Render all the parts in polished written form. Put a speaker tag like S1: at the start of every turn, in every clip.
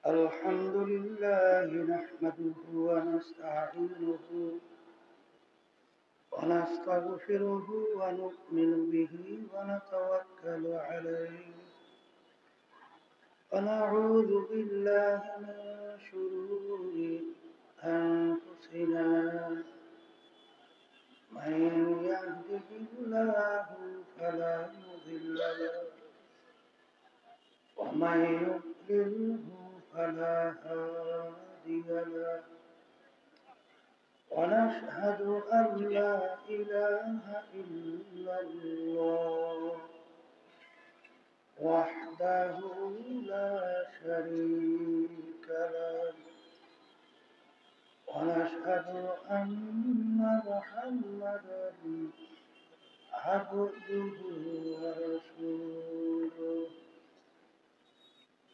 S1: الحمد لله نحمده ونستعينه ونستغفره ونؤمن به ونتوكل عليه ونعوذ بالله من شرور أنفسنا من يهده الله فلا مضل له ومن يضلله فلا هادي له ونشهد أن لا إله إلا الله وحده لا شريك له ونشهد أن محمدا عبده ورسوله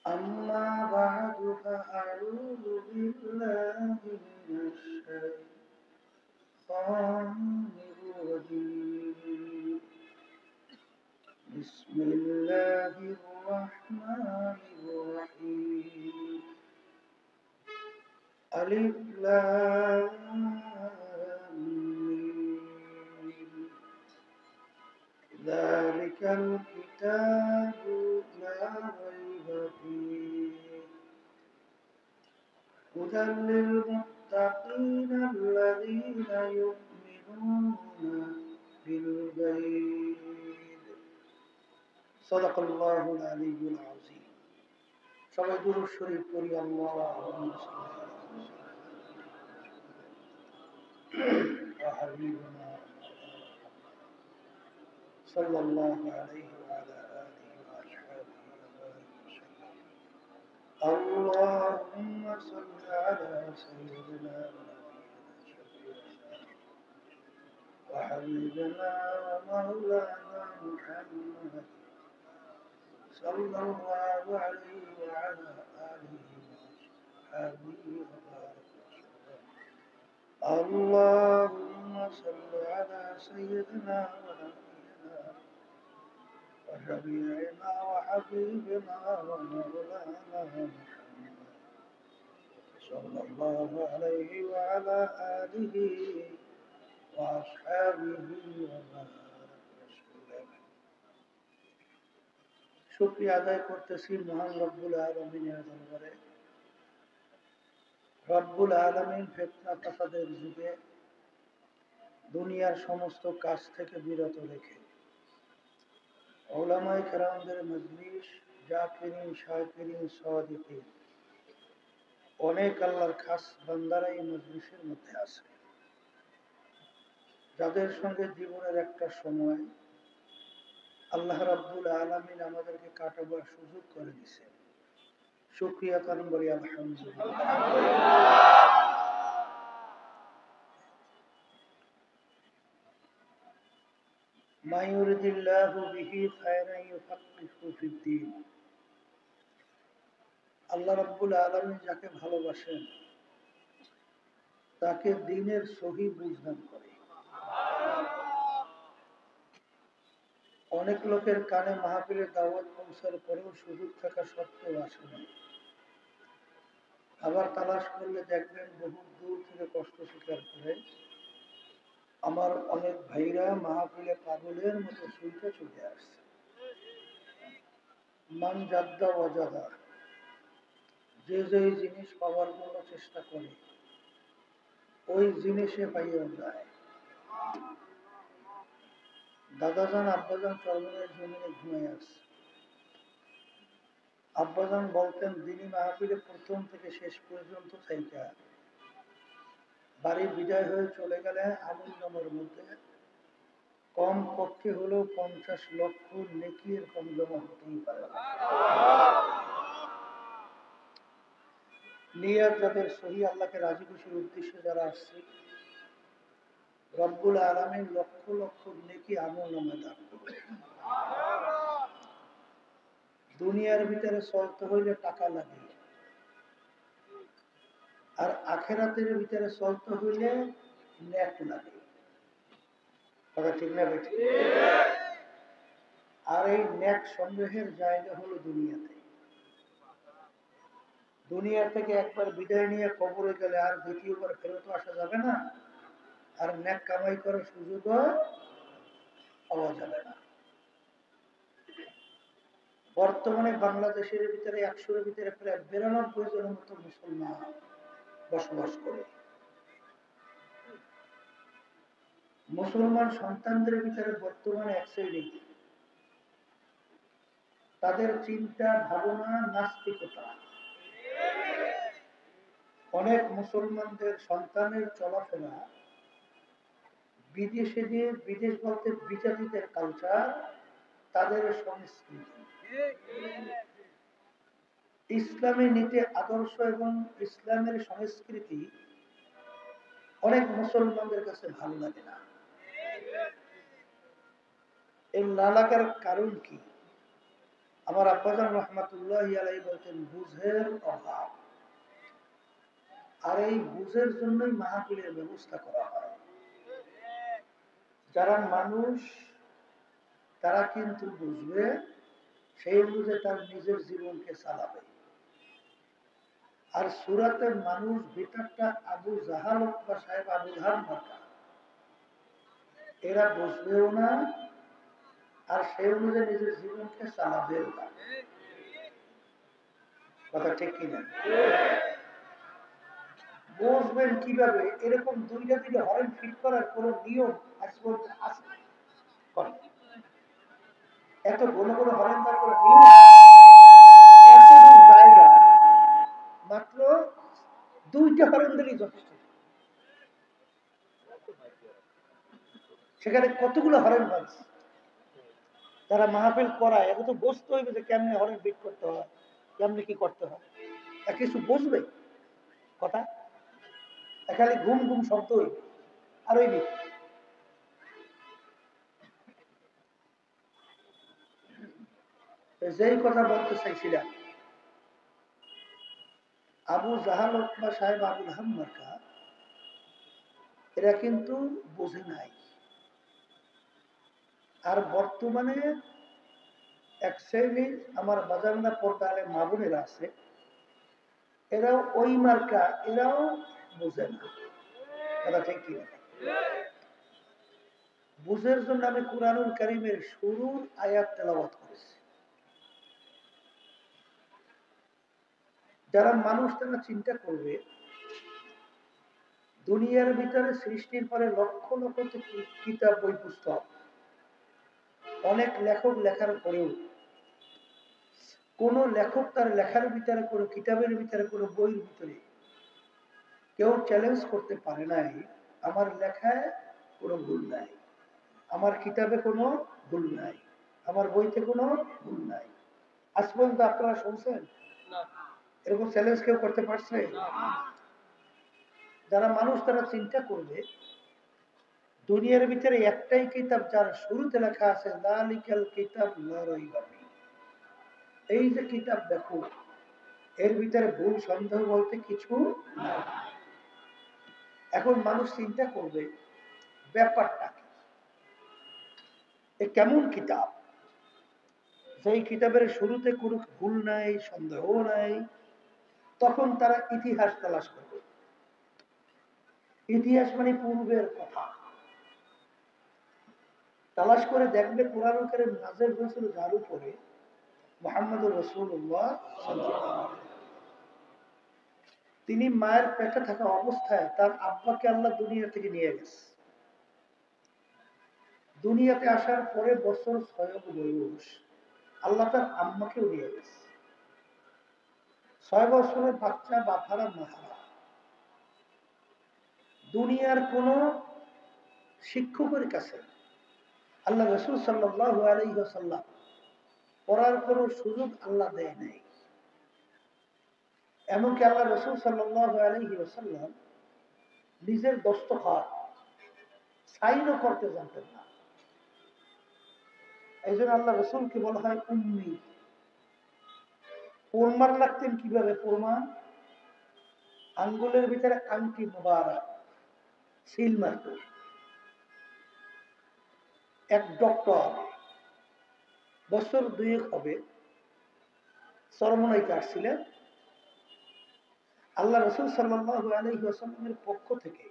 S1: أما بعد فأعوذ بالله من الشيطان الرجيم بسم الله الرحمن الرحيم ألف لام ميم ذلك الكتاب لا ريب فيه هدى للمتقين الذين يؤمنون بالغيب صدق الله العلي العظيم সবাই দুরূদ শরীফ পড়ি আল্লাহুম্মা হাবিবনা সাল্লাল্লাহু আলাইহি ওয়া আলা আলিহি ওয়া আসহাবিহি ওয়া আল্লাহুম্মা সাল্লি আলা সাইয়্যিদিনা ওয়া হাবিবনা ওয়া মাওলানা মুহাম্মদ সাল্লাল্লাহু আলাইহি ওয়া আলা আলিহি ওয়া আসহাবিহি ওয়া اللهم صل على سيدنا ونبينا وشفيعنا وحبيبنا ومولانا محمد صلى الله عليه وعلى آله وأصحابه وبارك وسلم শুকরিয়া আদায় করতেছি মহান রব্বুল আলামিনের দরবারে। রব্বুল আলামিন ফিতনা ফাসাদের যুগে দুনিয়ার সমস্ত কাজ থেকে বিরত রেখে উলামায়ে কেরামদের মজলিস, জাকিরিন, শাকিরিন, সাদিকিন অনেক আল্লাহর খাস বান্দারা এই মজলিসের মধ্যে আছে, যাদের সঙ্গে জীবনের একটা সময় আল্লাহ রাব্বুল আলামিন আমাদেরকে কাটাবার সুযোগ করে দিয়েছে। শুকরিয়া কারণ বলি আলহামদুলিল্লাহ। মা ইউরিদিল্লাহু বিহি খায়রান ইউফাক্কিহু ফিদ্দীন। আল্লাহ রাব্বুল আলামিন যাকে ভালোবাসেন তাকে দ্বীনের সহি বুঝদান করে। অনেক লোকের কানে মাহফিলের দাওয়াত পৌঁছার পরেও সুযোগ থাকা সত্ত্বেও আসে না। আবার তালাশ করলে দেখবেন বহু দূর থেকে কষ্ট স্বীকার করে আমার অনেক ভাইরা মাহফিলে পাগলের মতো শুইতে চলে আসছে। মান জাদ্দা ওয়াজাদা, যে যে জিনিস পাওয়ার জন্য চেষ্টা করে ওই জিনিসে পাইয়া যায়। দাদাজান আব্বাজান চরমনের জমিনে ঘুমিয়ে আসছে। আব্বাজান বলতেন দিনী মাহফিলে প্রথম থেকে শেষ পর্যন্ত থাইকা বাড়ি বিদায় হয়ে চলে গেলে আমল নামার মধ্যে কম পক্ষে হলেও 50 লক্ষ নেকির কম জমা হতেই পারে। নিয়ত যাদের সহি, আল্লাহকে রাজি খুশির উদ্দেশ্যে যারা আসছে, রব্বুল আলামিন লক্ষ লক্ষ নেকি আমল নামে দান করবে। দুনিয়ার ভিতরে চলতে হইলে টাকা লাগে, আর আখেরাতের ভিতরে চলতে হইলে নেক লাগে। কথা ঠিক না বেঠিক? আর এই ন্যাক সংগ্রহের জায়গা হলো দুনিয়াতে। দুনিয়া থেকে একবার বিদায় নিয়ে কবরে গেলে আর দ্বিতীয়বার ফেরত আসা যাবে না, আর ন্যাক কামাই করার সুযোগও পাওয়া যাবে না। বর্তমানে বাংলাদেশের ভিতরে 100-এর ভিতরে প্রায় 92 জনের মতো মুসলমান বসবাস করে। মুসলমান সন্তানদের ভিতরে বর্তমানে এক শ্রেণী, তাদের চিন্তা ভাবনা নাস্তিকতা। অনেক মুসলমানদের সন্তানের চলাফেরা বিদেশে যে, বিদেশ বলতে বিজাতিদের কালচার, তাদের সংস্কৃতি, ইসলামী নীতি আদর্শ এবং ইসলামের সংস্কৃতি অনেক মুসলমানদের কাছে ভালো লাগে না। এই না লাগার কারণ কি? আমার আব্বাজান রহমাতুল্লাহি আলাইহি বলতেন, বুঝের অভাব। আর এই বুঝের জন্যই মাহফিলের ব্যবস্থা করা হয়। যারা মানুষ তারা কিন্তু বুঝবে, সেই বুঝে তার নিজের জীবনকে চালাবে। আর সুরাতের মানুষ ভিতরটা আবু জাহাল বা সাহেব আবু জাহাল মার্কা, এরা বুঝবেও না, আর সেই অনুযায়ী নিজের জীবনকে চালাবেও না। কথা ঠিক কিনা? বুঝবেন কিভাবে? এরকম দুইটা হরেন ফিট করার কোন নিয়ম আজ পর্যন্ত আছে? এত ঘন ঘন হরেন তার কোন নিয়ম? এতটুকু জায়গা মাত্র 2টা হরেন দিলেই যথেষ্ট। সেখানে কতগুলো হরেন বাজছে। যারা মাহফিল করায় এখন তো বুঝতে হইবে যে কেমনে হরেন ফিট করতে হয়, কেমনে কি করতে হয়, কিছু বুঝবে কথা। খালি ঘুম ঘুম শব্দ হইবে আর ওই যেই কথা বলতে চাইছিলাম, আবু জাহাল বা সাহেব আবুল হাম্মার্কা এরা কিন্তু বোঝে নাই। আর বর্তমানে এক শ্রেণীর আমার বাজারনা পর্দালে মা বোনেরা আছে, এরাও ওই মার্কা, এরাও বোঝে না। কথা ঠিক কি? বুঝের জন্য আমি কুরআনুল কারীমের শুরুর আয়াত তেলাওয়াত করেছি। যারা মানুষ তারা চিন্তা করবে, দুনিয়ার ভিতরে সৃষ্টির পরে লক্ষ লক্ষ কিতাব বই পুস্তক, অনেক লেখক লেখার পরেও কোন লেখক তার লেখার ভিতরে, কোন কিতাবের ভিতরে, কোন বইয়ের ভিতরে কেউ চ্যালেঞ্জ করতে পারে নাই আমার লেখায় কোনো ভুল নাই, আমার কিতাবে কোনো ভুল নাই, আমার বইতে কোনো ভুল নাই। আজ পর্যন্ত আপনারা শুনছেন এরকম চ্যালেঞ্জ কেউ করতে পারছে? যারা মানুষ তারা চিন্তা করবে, দুনিয়ার ভিতরে একটাই কিতাব যার শুরুতে লেখা আছে যালিকাল কিতাব লা রাইবা ফীহ, এই যে কিতাব দেখো, এর ভিতরে ভুল সন্দেহ বলতে কিছু নাই। এখন মানুষ চিন্তা করবে ব্যাপারটা কি, কেমন কিতাব, যেই কিতাবের শুরুতে কোনো ভুল নাই, সন্দেহ নাই। তখন তারা ইতিহাস তালাশ করবে। ইতিহাস মানে পূর্বের কথা তালাশ করে দেখবে কোরআনুল কারীম নাযিল হয়েছিল যার উপরে, মুহাম্মদুর রাসূলুল্লাহ সাল্লাল্লাহু আলাইহি ওয়াসাল্লাম। তিনি মায়ের পেটে থাকা অবস্থায় তার আব্বাকে আল্লাহ দুনিয়া থেকে নিয়ে গেছে। দুনিয়াতে আসার পরে বছর 6 বয়স আল্লাহ তার আম্মাকেও নিয়ে গেছে। 6 বছরের বাচ্চা বাফারা মাহারা, দুনিয়ার কোন শিক্ষকের কাছে আল্লাহ রাসূল সাল্লাল্লাহু আলাইহি ওয়াসাল্লাম পড়ার কোন সুযোগ আল্লাহ দেয় নাই। এমনকি আল্লাহ রাসূল সাল্লাল্লাহু আলাইহি ওয়াসাল্লাম নিজের দস্তখত সাইনও করতে জানতেন না। এই জন্য আল্লাহ রাসূলকে বলা হয় উম্মি। প্রমাণ রাখতেন কিভাবে? প্রমাণ আঙ্গুলের ভিতরে আংটি মুবারক সিল মারত। এক ডক্টর বছর দুয়েক হবে চরমনাইতে আসছিলেন। আল্লাহ রসুল সাল্লাল্লাহু আলাইহি ওয়াসাল্লামের পক্ষ থেকে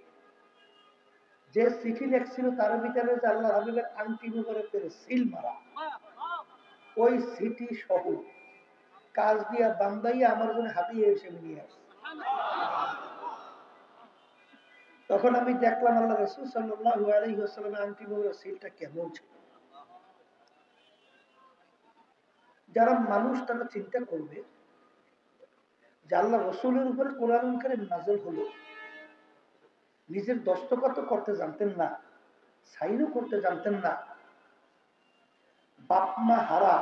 S1: যে চিঠি লেখছিল তার ভিতরে যে আল্লাহ হাবিবের আংটি মুবারকের সিল মারা, ওই চিঠি সহ কাজ দিয়া বান্দাইয়া আমার জন্য হাতিয়ে এসে নিয়ে আসছে। তখন আমি দেখলাম আল্লাহ রসুল সাল্লাল্লাহু আলাইহি ওয়াসাল্লামের আংটি মুবারকের সিলটা কেমন ছিল। যারা মানুষ তারা চিন্তা করবে যে আল্লাহ রসুলের উপরে কোরআন কারীম নাযিল হলো, নিজের দস্তখত করতে জানতেন না, সাইনও করতে জানতেন না, বাপ মা হারা,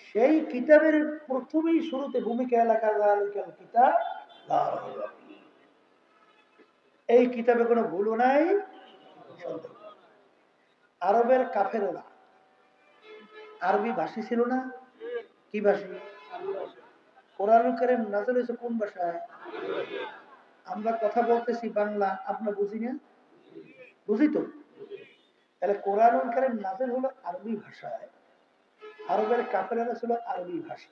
S1: সেই কিতাবের প্রথমেই শুরুতে ভূমিকা এলাকার কিতাব, এই কিতাবে কোনো ভুলও নাই। আরবের কাফেররা আরবি ভাষী ছিল না? কি ভাষী? কোরআন কারীম নাযিল হয়েছে কোন ভাষায়? আমরা কথা বলতেছি বাংলা, আপনার বুঝি না? বুঝি তো। তাহলে কোরআন কারীম নাযিল হলো আরবি ভাষায়, আরবের কাফেররা ছিল আরবি ভাষী।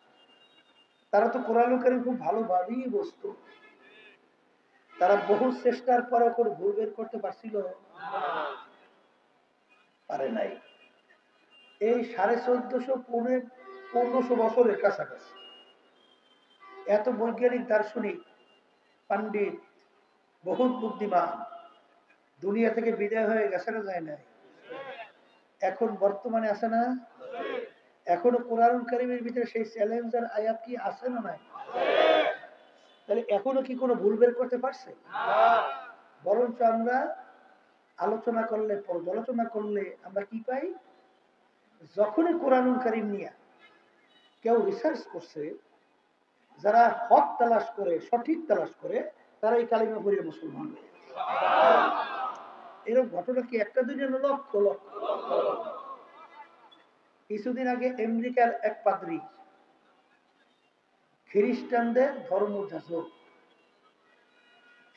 S1: তারা তো কোরআন কারীম খুব ভালোভাবেই বুঝতো। তারা বহু চেষ্টার পরে কোনো ভুল বের করতে পারছিল? পারে নাই। এই 1450-1500 বছরের কাছাকাছি এত বৈজ্ঞানিক, দার্শনিক, পণ্ডিত, বহুত বুদ্ধিমান দুনিয়া থেকে বিদায় হয়ে গেছে না যায় নাই? এখন বর্তমানে আছে না? এখনো কোরআন কারীমের ভিতরে সেই চ্যালেঞ্জার আয়াত কি আছে না নাই? তাহলে এখনো কি কোনো ভুল বের করতে পারছে? বরঞ্চ আমরা আলোচনা করলে, পর্যালোচনা করলে আমরা কি পাই? যখনই কোরআন কারীম নিয়ে কেউ রিসার্চ করছে, যারা হক তালাশ করে, সঠিক তালাশ করে, তারা এই কালিমা পড়ে মুসলমান। এরকম ঘটনা কি একটা দুইটা? লক্ষ লক্ষ। কিছুদিন আগে আমেরিকার এক পাদ্রী খ্রিস্টানদের ধর্ম যাজক,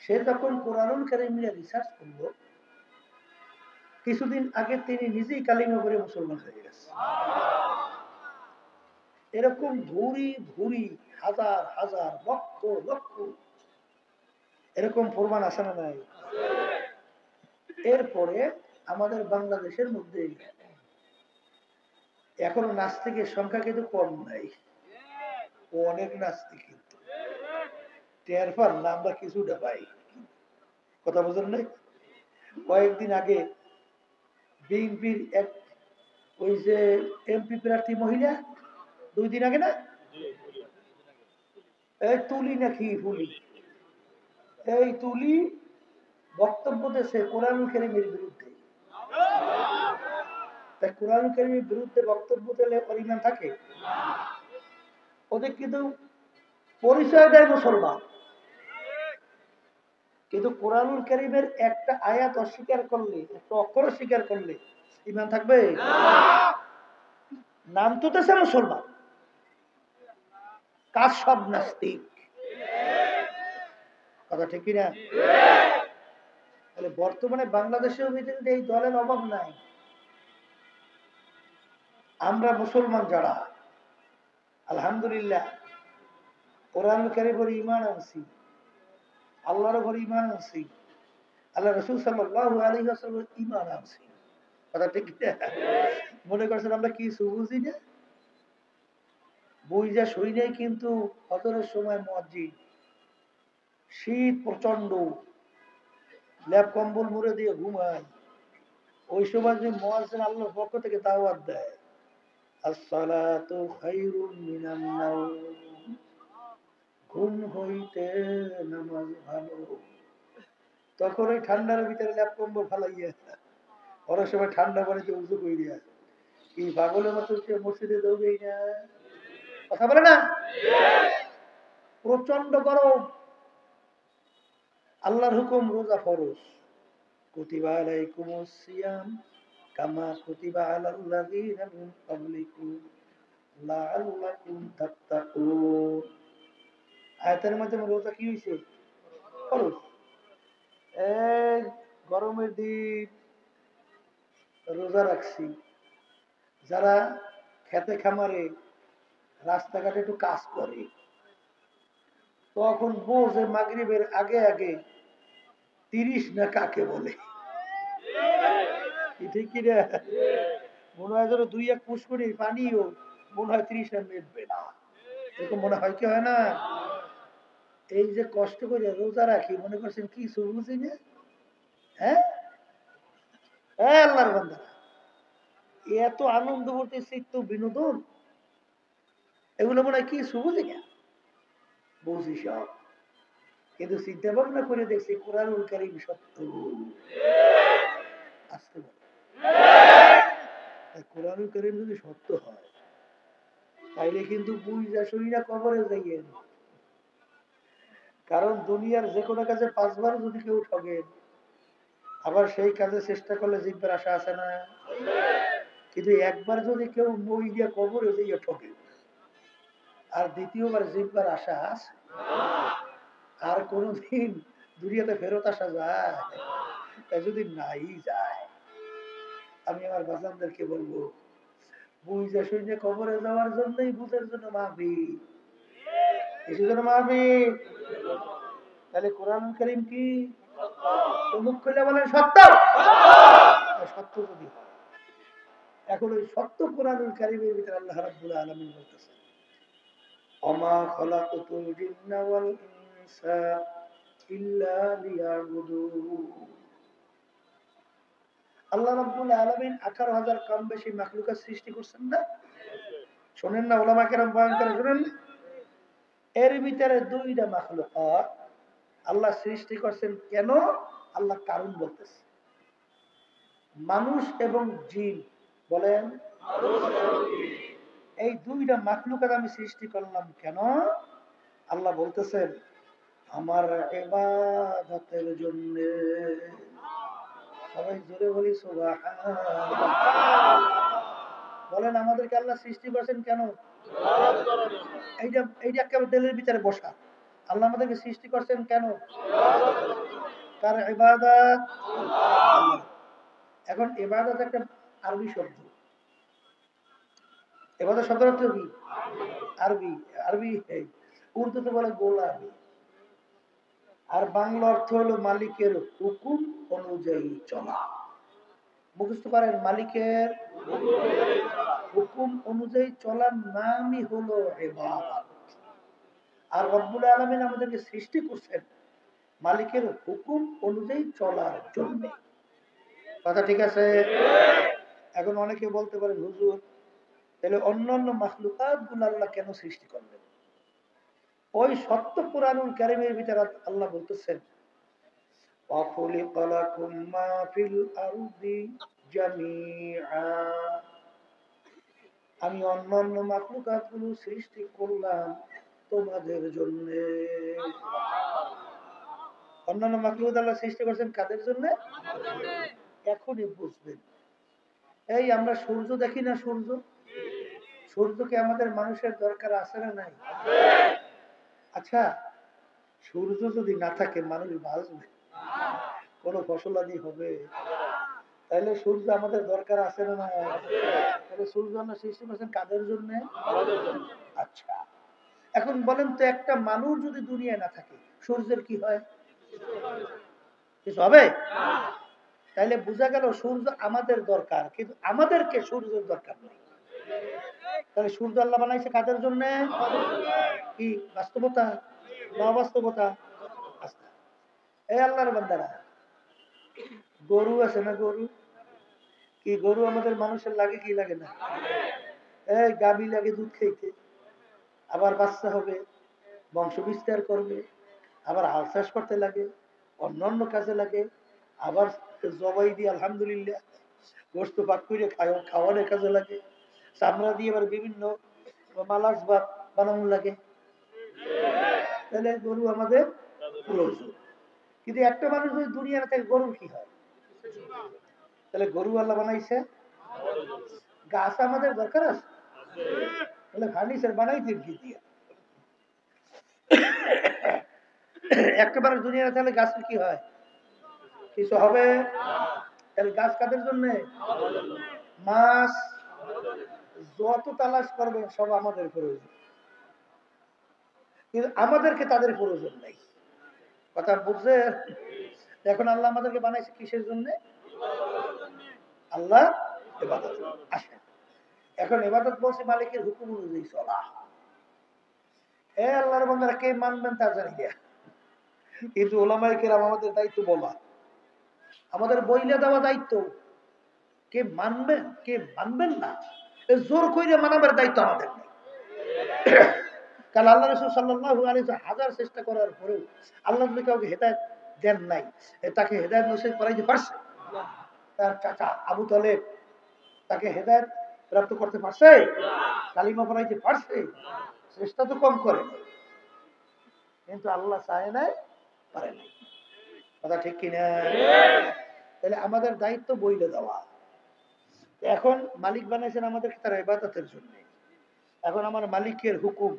S1: সে যখন কোরআন কারীম নিয়ে রিসার্চ করলো, কিছুদিন আগে তিনি নিজেই কালিমা পড়ে মুসলমান হয়ে গেছে। এরকম ভুরি ভুরি, হাজার হাজার, লক্ষ লক্ষ এরকম প্রমাণ আছে না নাই? এরপরে আমাদের বাংলাদেশের মধ্যে এখনো নাস্তিকের সংখ্যা কিন্তু কম নাই, অনেক নাস্তিক। কিন্তু টের পান না আমরা কিছুটা পাই। কথা বোঝেন নাই? কয়েকদিন আগে বিএনপির এক ওই যে এমপি প্রার্থী মহিলা, 2 দিন আগে না, এই তুলি নাকি ফুলি, এই তুলি বক্তব্য দিয়েছে কোরআন কারীমের বিরুদ্ধে। তাই কোরআন কারীমের বিরুদ্ধে বক্তব্য দিলে পরিমাণ থাকে? ওদের কিন্তু পরিচয় দেয় মুসলমান, কিন্তু কোরআন কারীমের একটা আয়াত অস্বীকার করলে, একটা অক্ষর অস্বীকার করলে ঈমান থাকবে? নাম তো দেশে মুসলমান, কাজ সব নাস্তিক। কথা ঠিক কিনা? তাহলে বর্তমানে বাংলাদেশের ভিতরে এই দলের অভাব নাই। আমরা মুসলমান যারা আলহামদুলিল্লাহ কোরআন কারীমের ঈমান আনছি, আল্লাহর উপর ঈমান আনছি, আল্লাহ রাসূল সাল্লাল্লাহু আলাইহি ওয়াসাল্লামের ঈমান আনছি। কথা ঠিক কিনা? মনে করছেন আমরা কিছু বুঝি না? বুঝা শুই নাই, কিন্তু ফজরের সময় মুয়াজ্জিন, শীত প্রচন্ড, ল্যাপ কম্বল মুড়ে দিয়ে ঘুমায়, ওই সময় যদি মুয়াজ্জিন আল্লাহর পক্ষ থেকে দাওয়াত দেয়, আসসালাতু খায়রুম মিনান নাওম, ঘুম হইতে নামাজ ভালো, তখন ওই ঠান্ডার ভিতরে ল্যাপ কম্বল ফালাইয়া অনেক সময় ঠান্ডা পানিতে উজু কইরা কি পাগলের মতো মসজিদে দৌড়েই না। কথা বলে না? প্রচন্ড গরম, আল্লাহর হুকুম রোজা ফরজ, কুতিবা আলাইকুমুস সিয়াম কামা কুতিবা আলাল লাযিনা মিন ক্বাবলিকুম লাআল্লাকুম তাত্তাকুন। আয়াতের মধ্যে রোজা কি হইছে? ফরজ। এই গরমের দিন রোজা রাখছি, যারা খেতে খামারে রাস্তাঘাটে একটু কাজ করে, তখন বোঝে মাগরিবের আগে আগে 30 না কাকে বলে। ঠিক কি রে? মনে হয় ধরো 2-1 পুষ্করি পানিও মনে হয় 30 না মেটবে না, এরকম মনে হয় কি হয় না? এই যে কষ্ট করে রোজা রাখি, মনে করছেন কি বুঝি না? হ্যাঁ, আল্লাহর বান্দারা, এত আনন্দ করতেছে, তো বিনোদন, এগুলো মনে হয় কি বুঝি না? বুঝি সব, কিন্তু চিন্তা ভাবনা করে দেখছি কোরআনুল কারীম সত্য। আসতে বলে কোরআনুল কারীম যদি সত্য হয়, তাইলে কিন্তু বুঝা শুইনা কবরে যাইয়েন। কারণ দুনিয়ার যে কোনো কাজে 5 বার যদি কেউ ঠগেন, আবার সেই কাজে চেষ্টা করলে জিতবার আশা আছে না? কিন্তু একবার যদি কেউ মই দিয়ে কবরে যাইয়া ঠকে, আর দ্বিতীয়বার জিতবার আশা আছে? আর কোনদিন দুনিয়াতে ফেরত আসা যায়? যদি নাই যায়, আমি আমার বাজানদেরকে বলবো, বুঝা শুনে কবরে যাওয়ার জন্যই বুঝের জন্য মাহফিল, কিসের জন্য মাহফিল? তাহলে কোরআনুল কারীম কি মুখ খুলে বলেন সত্য? সত্য যদি হয়, এখন ওই সত্য কোরআনুল কারীমের ভিতরে আল্লাহ রাব্বুল আলামিন বলতেছেন, ওমা খালাকাতুল জিন্না ওয়াল ইনসা ইল্লা লিয়াবুদুন। আল্লাহ রাব্বুল আলামিন 18,000 কম বেশি মাখলুকাত সৃষ্টি করছেন না? শোনেন না উলামা কেরাম বয়ান করে, শুনেন? এর ভিতরে 2টা মাখলুকাত আল্লাহ সৃষ্টি করছেন কেন? আল্লাহ কারণ বলতেছে, মানুষ এবং জিন। বলেন, এই 2টা মাখলুকাত আমি সৃষ্টি করলাম কেন? আল্লাহ বলতেছেন আমার ইবাদতের জন্য। সবাই জোরে বলি সুবহানাল্লাহ। বলেন, আমাদেরকে আল্লাহ সৃষ্টি করেছেন কেন? এইটা এইটা একেবারে দিলের ভিতরে বসা। আল্লাহ আমাদেরকে সৃষ্টি করছেন কেন? কার ইবাদত? আল্লাহ। এখন ইবাদত একটা আরবি শব্দ। ইবাদত শব্দের অর্থ কি? আরবি। আরবি উর্দুতে বলে গোলামি, আর বাংলা অর্থ হলো মালিকের হুকুম অনুযায়ী চলা। মুখস্থ করেন, মালিকের হুকুম অনুযায়ী চলার নামই হলো ইবাদত। আর রব্বুল আলামিন আমাদেরকে সৃষ্টি করছেন মালিকের হুকুম অনুযায়ী চলার জন্য। কথা ঠিক আছে? এখন অনেকে বলতে পারেন, হুজুর তাহলে অন্যান্য মাখলুকাত গুলো আল্লাহ কেন সৃষ্টি করলেন? ওই সত্য কোরআনুল কারীমের ভিতরে আল্লাহ বলতেছেন, ওয়াখুলিকা লাকুম মা ফিল আরদি জামিআ। আমি অন্যান্য মাখলুকাত গুলো সৃষ্টি করলাম তোমাদের জন্য। অন্যান্য মাখলুকাত আল্লাহ সৃষ্টি করেছেন কাদের জন্য? এখনই বুঝবেন। এই আমরা সূর্য দেখি না, সূর্য, সূর্যকে আমাদের মানুষের দরকার আছে না নাই? আচ্ছা, সূর্য যদি না থাকে মানুষ বাঁচবে? কোন ফসলাদি হবে? তাহলে সূর্য আমাদের দরকার আছে না নাই? তাহলে সূর্য আমরা সৃষ্টি করেছেন কাদের জন্য? আচ্ছা, এখন বলেন তো, একটা মানুষ যদি দুনিয়ায় না থাকে, সূর্যের কি হয়? কিছু হবে? তাইলে বোঝা গেল সূর্য আমাদের দরকার, কিন্তু আমাদেরকে সূর্যের দরকার নেই। তাহলে সূর্য আল্লাহ বানাইছে কাদের জন্য? কি বাস্তবতা না অবাস্তবতা? এই আল্লাহর বান্দারা, গরু আছে না? গরু কি, গরু আমাদের মানুষের লাগে কি লাগে না? এই গাভী লাগে দুধ খাইতে, আবার বাচ্চা হবে, বংশ বিস্তার করবে, আবার হাল চাষ করতে লাগে, অন্যান্য কাজে লাগে, আবার জবাই দিয়ে আলহামদুলিল্লাহ গোস্ত পাক করে খাওয়ানোর কাজে লাগে, চামড়া দিয়ে আবার বিভিন্ন মালাস ভাত বানানো লাগে। তাহলে গরু আমাদের প্রয়োজন। কিন্তু একটা মানুষ যদি দুনিয়া না থাকে, গরুর কি হয়? তাহলে গরু আল্লাহ বানাইছে। গাছ আমাদের দরকার আছে, তাহলে ফার্নিচার বানাইছে কি দিয়ে? একটা মানুষ দুনিয়া না থাকলে গাছের কি হয়? কিছু হবে? তাহলে গাছ কাদের জন্য? মাছ, যত তালাশ করবেন সব আমাদের প্রয়োজন, কিন্তু আমাদেরকে তাদের প্রয়োজন নেই। কথা বুঝছে? এখন আল্লাহ আমাদেরকে বানাইছে কিসের জন্য? আল্লাহ ইবাদত। আসে এখন ইবাদত বলছে মালিকের হুকুম অনুযায়ী চলা। আল্লাহর বান্দারা কে মানবেন তা জানি না, কিন্তু ওলামায়ে কেরাম আমাদের দায়িত্ব বলা, আমাদের বইলে দেওয়া দায়িত্ব। কে মানবেন কে মানবেন না জোর কইরে মানাবার দায়িত্ব আমাদের নেই। কারণ আল্লাহ রাসূল সাল্লাল্লাহু আলাইহি ওয়াসাল্লাম হাজার চেষ্টা করার পরেও আল্লাহ যদি কাউকে হেদায়েত দেন নাই, তাকে হেদায়েত নসিব করাইতে পারছে? তার চাচা আবু তালেব তাকে হেদায়েত প্রাপ্ত করতে পারছে? কালিমা পড়াইতে পারছে? চেষ্টা তো কম করে নাই, কিন্তু আল্লাহ চায় নাই, পারে নাই। কথা ঠিক কিনা? তাহলে আমাদের দায়িত্ব বইলে দেওয়া। এখন মালিক বানাইছেন আমাদেরকে তার ইবাদতের জন্য। এখন আমার মালিকের হুকুম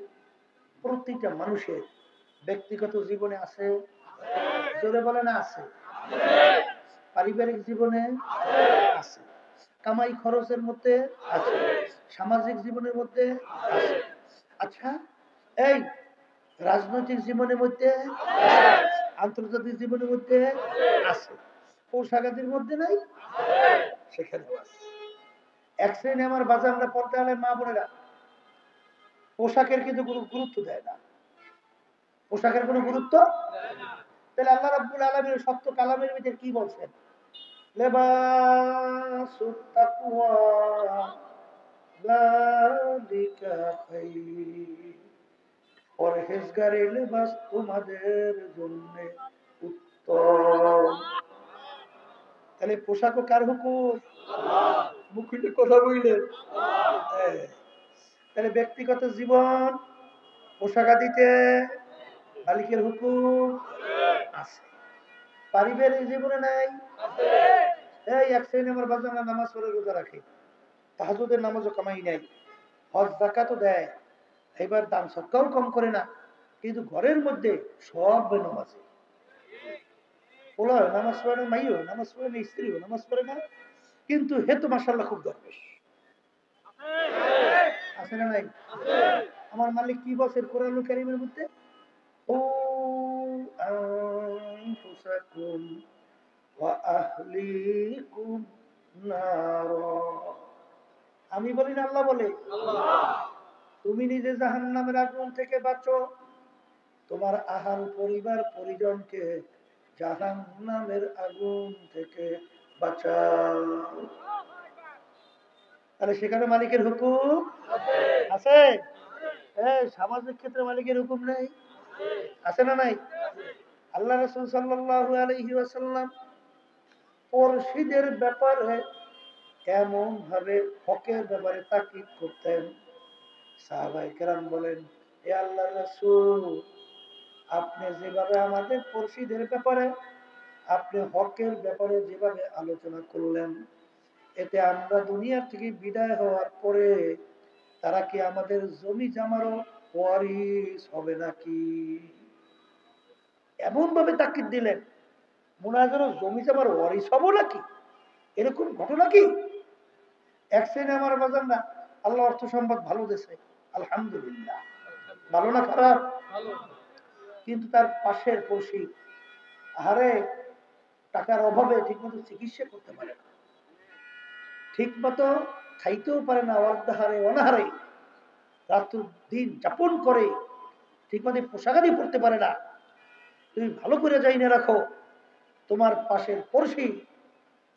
S1: প্রতিটা মানুষের ব্যক্তিগত জীবনে আছে, জোরে বলে না আছে, পারিবারিক জীবনে আছে, কামাই খরচের মধ্যে আছে, সামাজিক জীবনের মধ্যে আছে। আচ্ছা, এই রাজনৈতিক জীবনের মধ্যে, আন্তর্জাতিক জীবনের মধ্যে আছে, পোশাকাদির মধ্যে নাই, সেখানেও আছে। এক শ্রেণী আমার বাজার আমরা পর্দায় মা বোনেরা পোশাকের কিন্তু কোনো গুরুত্ব দেয় না, পোশাকের কোনো গুরুত্ব। তাহলে আল্লাহ রাব্বুল আলামিন সত্য কালামের ভিতরে কি বলছেন? লিবাসুত তাকওয়া যালিকা খায়র, পরহেজগারের লিবাস তোমাদের জন্য উত্তম। তাহলে পোশাকও কার হুকুম? মুখ খুলে কথা বললেন। তাহলে ব্যক্তিগত জীবন পোশাক দিতে মালিকের হুকুম আছে, পারিবারিক জীবনে নাই। এই এক শ্রেণী আমার বাজানা নামাজ পড়ে রোজা রাখে, তাহাজ্জুদের নামাজও কামাই নাই, হজ যাকাতও দেয়, এবার দান সদকাও কম করে না, কিন্তু ঘরের মধ্যে সব বেনামাজি। পোলা নামাজ পড়ে না, মাইও নামাজ পড়ে না, স্ত্রীও নামাজ পড়ে না, কিন্তু হে তো মাশাআল্লাহ খুব দরবেশ। আছে না নাই? আমার মালিক কি বলছে কোরআনুল কারীমের মধ্যে? ও আনফুসাকুম ওয়া আহলিকুম নার। আমি বলি না, আল্লাহ বলে। তুমি নিজে জাহান্নামের আগুন থেকে বাঁচো, তোমার আহাল পরিবার পরিজনকে জাহান্নামের আগুন থেকে বাঁচাও। তাহলে সেখানে মালিকের হুকুম আছে। সামাজিক ক্ষেত্রে মালিকের হুকুম নেই? আছে না নাই? আল্লাহ রাসূল সাল্লাল্লাহু আলাইহি ওয়াসাল্লাম পরশীদের ব্যাপারে এমন ভাবে হকের ব্যাপারে তাকিদ করতেন, সাহাবায়ে কেরাম বলেন, হে আল্লাহর রাসূল, আপনি যেভাবে আমাদের পরশীদের ব্যাপারে, আপনি হকের ব্যাপারে যেভাবে আলোচনা করলেন, এতে আমরা দুনিয়া থেকে বিদায় হওয়ার পরে তারা কি আমাদের জমি জামারও ওয়ারিস হবে নাকি? এমন ভাবে তাকিদ দিলেন, মনে হয় যেন জমি জামার ওয়ারিস হবো নাকি, এরকম ঘটনা কি? এক শ্রেণী আমার বাজার না, আল্লাহ অর্থ সম্পদ ভালো দেশে, আলহামদুলিল্লাহ, ভালো না খারাপ? কিন্তু তার পাশের পড়শি, আরে টাকার অভাবে ঠিকমতো চিকিৎসা করতে পারে না, ঠিক মতো খাইতেও পারে না, অর্ধাহারে অনাহারে রাত্র দিন যাপন করে, ঠিক মতো পোশাকাদি পড়তে পারে না। তুমি ভালো করে যাই না রাখো, তোমার পাশের পড়শি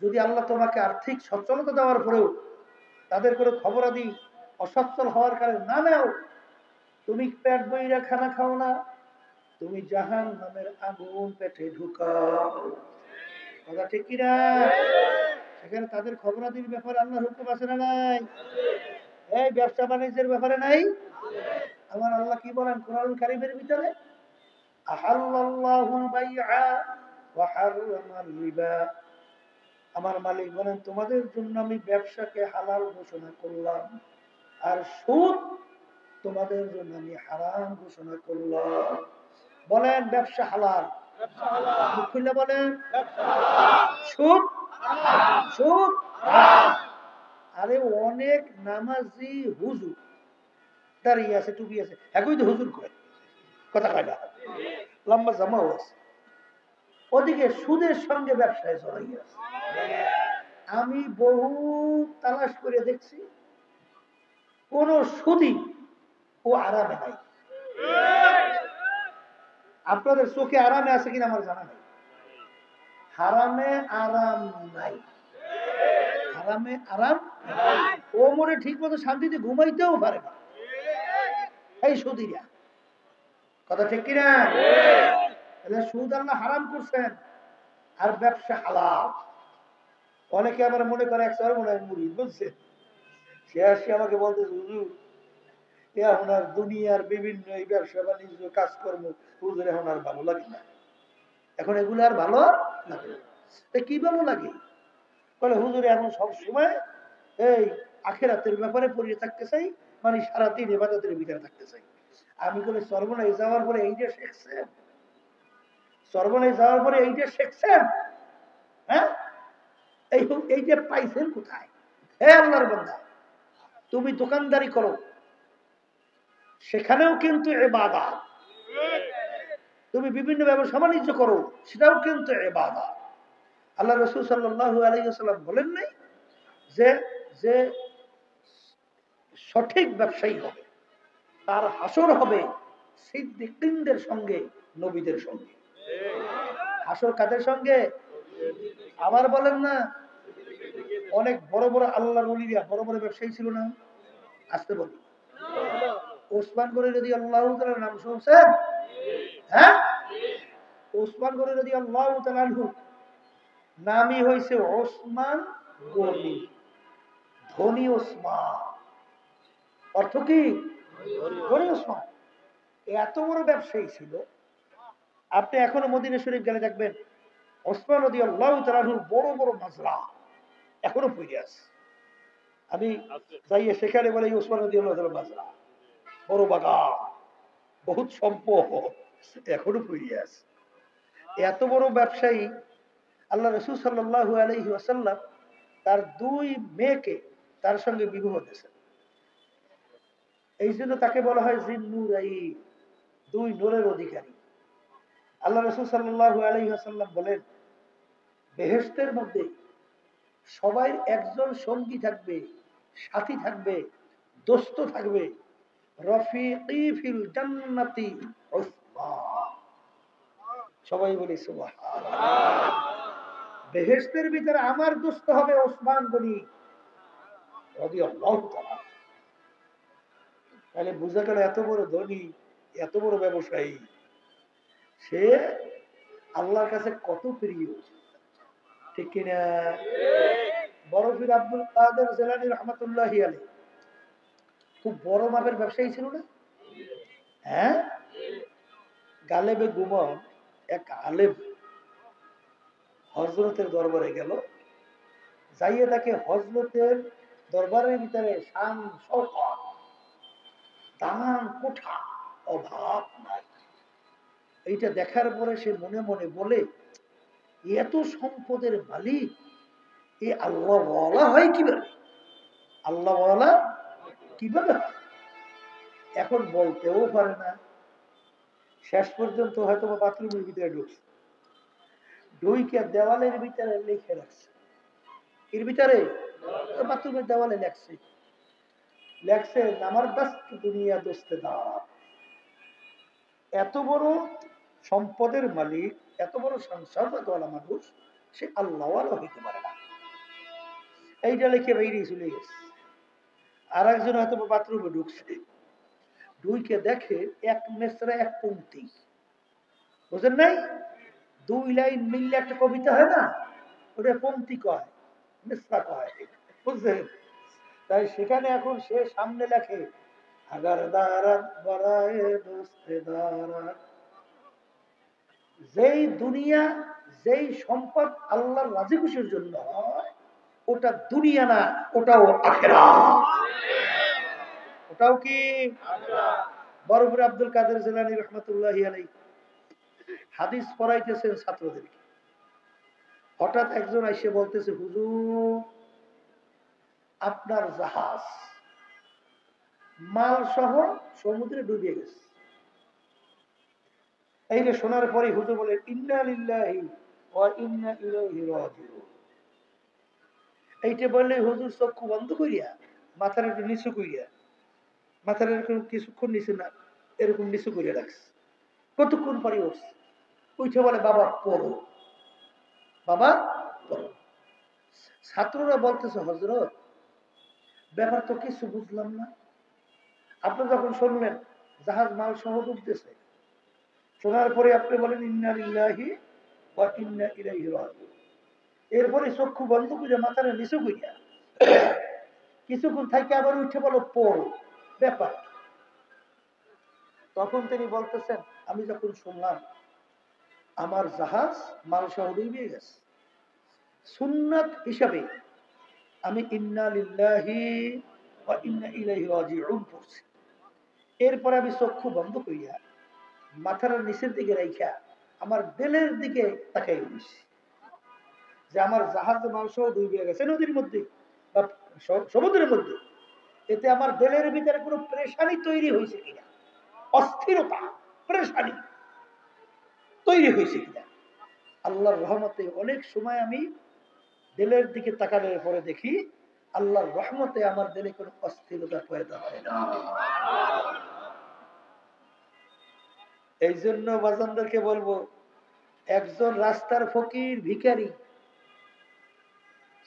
S1: যদি আল্লাহ তোমাকে আর্থিক সচ্ছলতা দেওয়ার পরেও তাদের কোনো খবরাদি অসচ্ছল হওয়ার কারণে না নেও, তুমি পেট বইরা খানা খাও না, তুমি জাহান্নামের আগুন পেটে ঢুকাও। কথা ঠিক কিনা? সেখানে তাদের খবরাদির ব্যাপারে আল্লাহর হুকুম আছে না নাই? এই ব্যবসা বাণিজ্যের ব্যাপারে নাই? আমার আল্লাহ কি বলেন কোরআনুল কারীমের ভিতরে? আহাল্লাল্লাহুল বাইআ ওয়া হাররামার রিবা। আমার মালিক বলেন তোমাদের জন্য আমি ব্যবসাকে হালাল ঘোষণা করলাম, আর সুদ তোমাদের জন্য আমি হারাম ঘোষণা করলাম। বলেন ব্যবসা হালাল? মুখ খুলে বলেন সুদ সুদ। আরে অনেক নামাজি হুজুর দাঁড়িয়ে আছে, টুপি আছে, একই তো হুজুর কয়, কথা কয় না, লম্বা জামাও আছে, ওদিকে সুদের সঙ্গে ব্যবসায় জড়াই আছে। আমি বহু তালাশ করে দেখছি কোন সুদী ও আরামে নাই। আপনাদের চোখে আরামে আছে কিনা আমার জানা নাই। হারামে আরাম নাই, হারামে আরাম, ও মনে ঠিক মতো শান্তিতে ঘুমাইতেও পারে না এই সুদীরা, কথা ঠিক কিনা? সুদ আল্লাহ হারাম করছেন আর ব্যবসা হালাল। অনেকে আবার মনে করে এক মনে হয় মুড়ি বুঝছে, সে আসি আমাকে বলতেছে হুজুর এখন আর দুনিয়ার বিভিন্ন এই ব্যবসা বাণিজ্য কাজকর্ম হুজুর এখন আর ভালো লাগে না, এখন এগুলো আর ভালো লাগে না। কি ভালো লাগে? বলে হুজুর এখন সব সময় এই আখিরাতের ব্যাপারে পড়িয়ে থাকতে চাই, মানে সারাদিন ইবাদতের ভিতরে থাকতে চাই। আমি বলে সর্বনাশ যাওয়ার পরে এইটা শিখছেন, সর্বনাশ যাওয়ার পরে এইটা শিখছেন, হ্যাঁ এইটা পাইছেন কোথায়? হে আল্লাহর বান্দা, তুমি দোকানদারি করো, সেখানেও কিন্তু ইবাদত। তুমি বিভিন্ন ব্যবসা বাণিজ্য করো, সেটাও কিন্তু ইবাদত। আল্লাহ রাসূল সাল্লাল্লাহু আলাইহি ওয়াসাল্লাম বলেন নাই যে যে সঠিক ব্যবসায়ী হবে তার হাসর হবে সিদ্দিকদের সঙ্গে, নবীদের সঙ্গে। হাসর কাদের সঙ্গে? আবার বলেন না, অনেক বড় বড় আল্লাহর ওলিরা বড় বড় ব্যবসায়ী ছিল না? আসতে বলি, ওসমান গনি রাদিয়াল্লাহু তাআলার নাম শুনছেন? হ্যাঁ, ওসমান গনি রাদিয়াল্লাহু তাআলা আনহু নামই হয়েছে ওসমান গনি, ধনী ওসমান। অর্থ কি? ধনী ওসমান। এত বড় ব্যবসায়ী ছিল, আপনি এখনো মদিনা শরীফ গেলে দেখবেন ওসমান রাদিয়াল্লাহু তাআলা আনহুর বড় বড় মাজরা এখনো পড়ে আছে। আমি যাইয়ে সেখানে বলে ওসমান রাদিয়াল্লাহু তাআলা মাজরা, বড় বাগান, বহুত সম্পদ এখনো পড়ে আছে। এত বড় ব্যবসায়ী আল্লাহ রাসূল সাল্লাল্লাহু আলাইহি ওয়াসাল্লাম তার দুই মেয়েকে তার সঙ্গে বিবাহ দিয়েছেন। এই জন্য তাকে বলা হয় জিন্নুরাইন, দুই নূরের অধিকারী। আল্লাহ রাসূল সাল্লাল্লাহু আলাইহি ওয়াসাল্লাম বলেন, বেহেশতের মধ্যে সবাই একজন সঙ্গী থাকবে, সাথী থাকবে, দোস্ত থাকবে, রফিকি ফিল জান্নাতি উসমান। সবাই বলি সুবহানাল্লাহ। বেহেশতের ভিতরে আমার দোস্ত হবে ওসমান গনি রাদিয়াল্লাহু তাআলা। তাহলে বোঝা গেল এত বড় ধনী, এত বড় ব্যবসায়ী, সে আল্লাহর কাছে কত প্রিয়, ঠিক কিনা? বরফির আব্দুল কাদের জিলানী রাহমাতুল্লাহি আলাইহি খুব বড় মাপের ব্যবসায়ী ছিল না? হ্যাঁ, গালেবে গুমন এক আলেম হযরতের দরবারে গেল, যাইয়ে তাকে হযরতের দরবারের ভিতরে শান শওকত, দালান কোঠা, অভাব নাই। এইটা দেখার পরে সে মনে মনে বলে, এত সম্পদের মালিক এ আল্লাহ ওয়ালা হয় কিভাবে? আল্লাহ ওয়ালা কিভাবে হয়? এখন বলতেও পারে না। শেষ পর্যন্ত হয়তো বাথরুমের ভিতরে ঢুকছে, ঢুইকে দেওয়ালের ভিতরে লিখে রাখছে, এর ভিতরে বাথরুমের দেওয়ালে লেখছে, লেখছে আমার দস্ত দুনিয়া দোস্তে দাঁড়া। এত বড় সম্পদের মালিক, এত বড় সংসারওয়ালা মানুষ, সে আল্লাহওয়ালা হইতে পারে না। এইটা লিখে বেরিয়ে চলে গেছে। আর একজন হয়তো বাথরুমে ঢুকছে, ঢুইকে দেখে এক মেসরা এক পংক্তি, বুঝেন নাই? দুই লাইন মিললে একটা কবিতা হয় না, ওটা পংক্তি কয়, মেসরা কয়, বুঝলেন? তাই সেখানে এখন সে সামনে লেখে, আগার দারাত বরায়ে দোস্তে দারাত। যেই দুনিয়া, যেই সম্পদ আল্লাহর রাজি খুশির জন্য হয়, ওটা দুনিয়া না, ওটাও আখিরাত। ওটাও কি? বরফির আব্দুল কাদের জিলানী রাহমাতুল্লাহি আলাইহি হাদিস পড়াইতেছেন ছাত্রদেরকে। হঠাৎ একজন এসে বলতেছে, হুজুর আপনার জাহাজ মাল সহ সমুদ্রে ডুবে গেছে। এই যে শোনার পরে হুজুর বলে ইন্না লিল্লাহি ওয়া ইন্না ইলাইহি রাজিউন। এইটা বললে হুজুর চক্ষু বন্ধ করিয়া মাথার একটু নিচু করিয়া, মাথার এরকম কিছুক্ষণ নিচু না এরকম নিচু করিয়া রাখছে। কতক্ষণ পরে উঠছে, উঠে বলে বাবা পড়ো, বাবা পড়ো। ছাত্ররা বলতেছে হযরত ব্যাপার তো কিছু বুঝলাম না। আপনি যখন শুনলেন জাহাজ মাল সহ ডুবতেছে, শোনার পরে আপনি বলেন ইন্না লিল্লাহি ওয়া ইন্না ইলাইহি রাজিউন। এরপরে চক্ষু বন্ধ করে মাথার নিচু করিয়া কিছুক্ষণ থাকে আবার উঠে বলো পড়ো, ব্যাপার। তখন তিনি বলতেছেন আমি যখন শুনলাম আমার জাহাজ মাল সহ ডুবে গেছে, সুন্নাত হিসাবে আমি ইন্না লিল্লাহি ওয়া ইন্না ইলাইহি রাজিউন পড়ছি। এরপরে আমি চক্ষু বন্ধ করিয়া মাথার নিচের দিকে রাইখা আমার দিলের দিকে তাকাই দিছি যে আমার জাহাজ মাল সহ ডুবে গেছে নদীর মধ্যে বা সমুদ্রের মধ্যে, এতে আমার দিলের ভিতরে কোনো প্রেশানি তৈরি হয়েছে কিনা, অস্থিরতা প্রেশানি তৈরি হয়েছে কিনা। আল্লাহর রহমতে অনেক সময় আমি দিলের দিকে তাকানোর পরে দেখি আল্লাহর রহমতে আমার দিলে কোনো অস্থিরতা পয়দা হয় না। এই জন্য বাজানদেরকে বলবো, একজন রাস্তার ফকির ভিখারি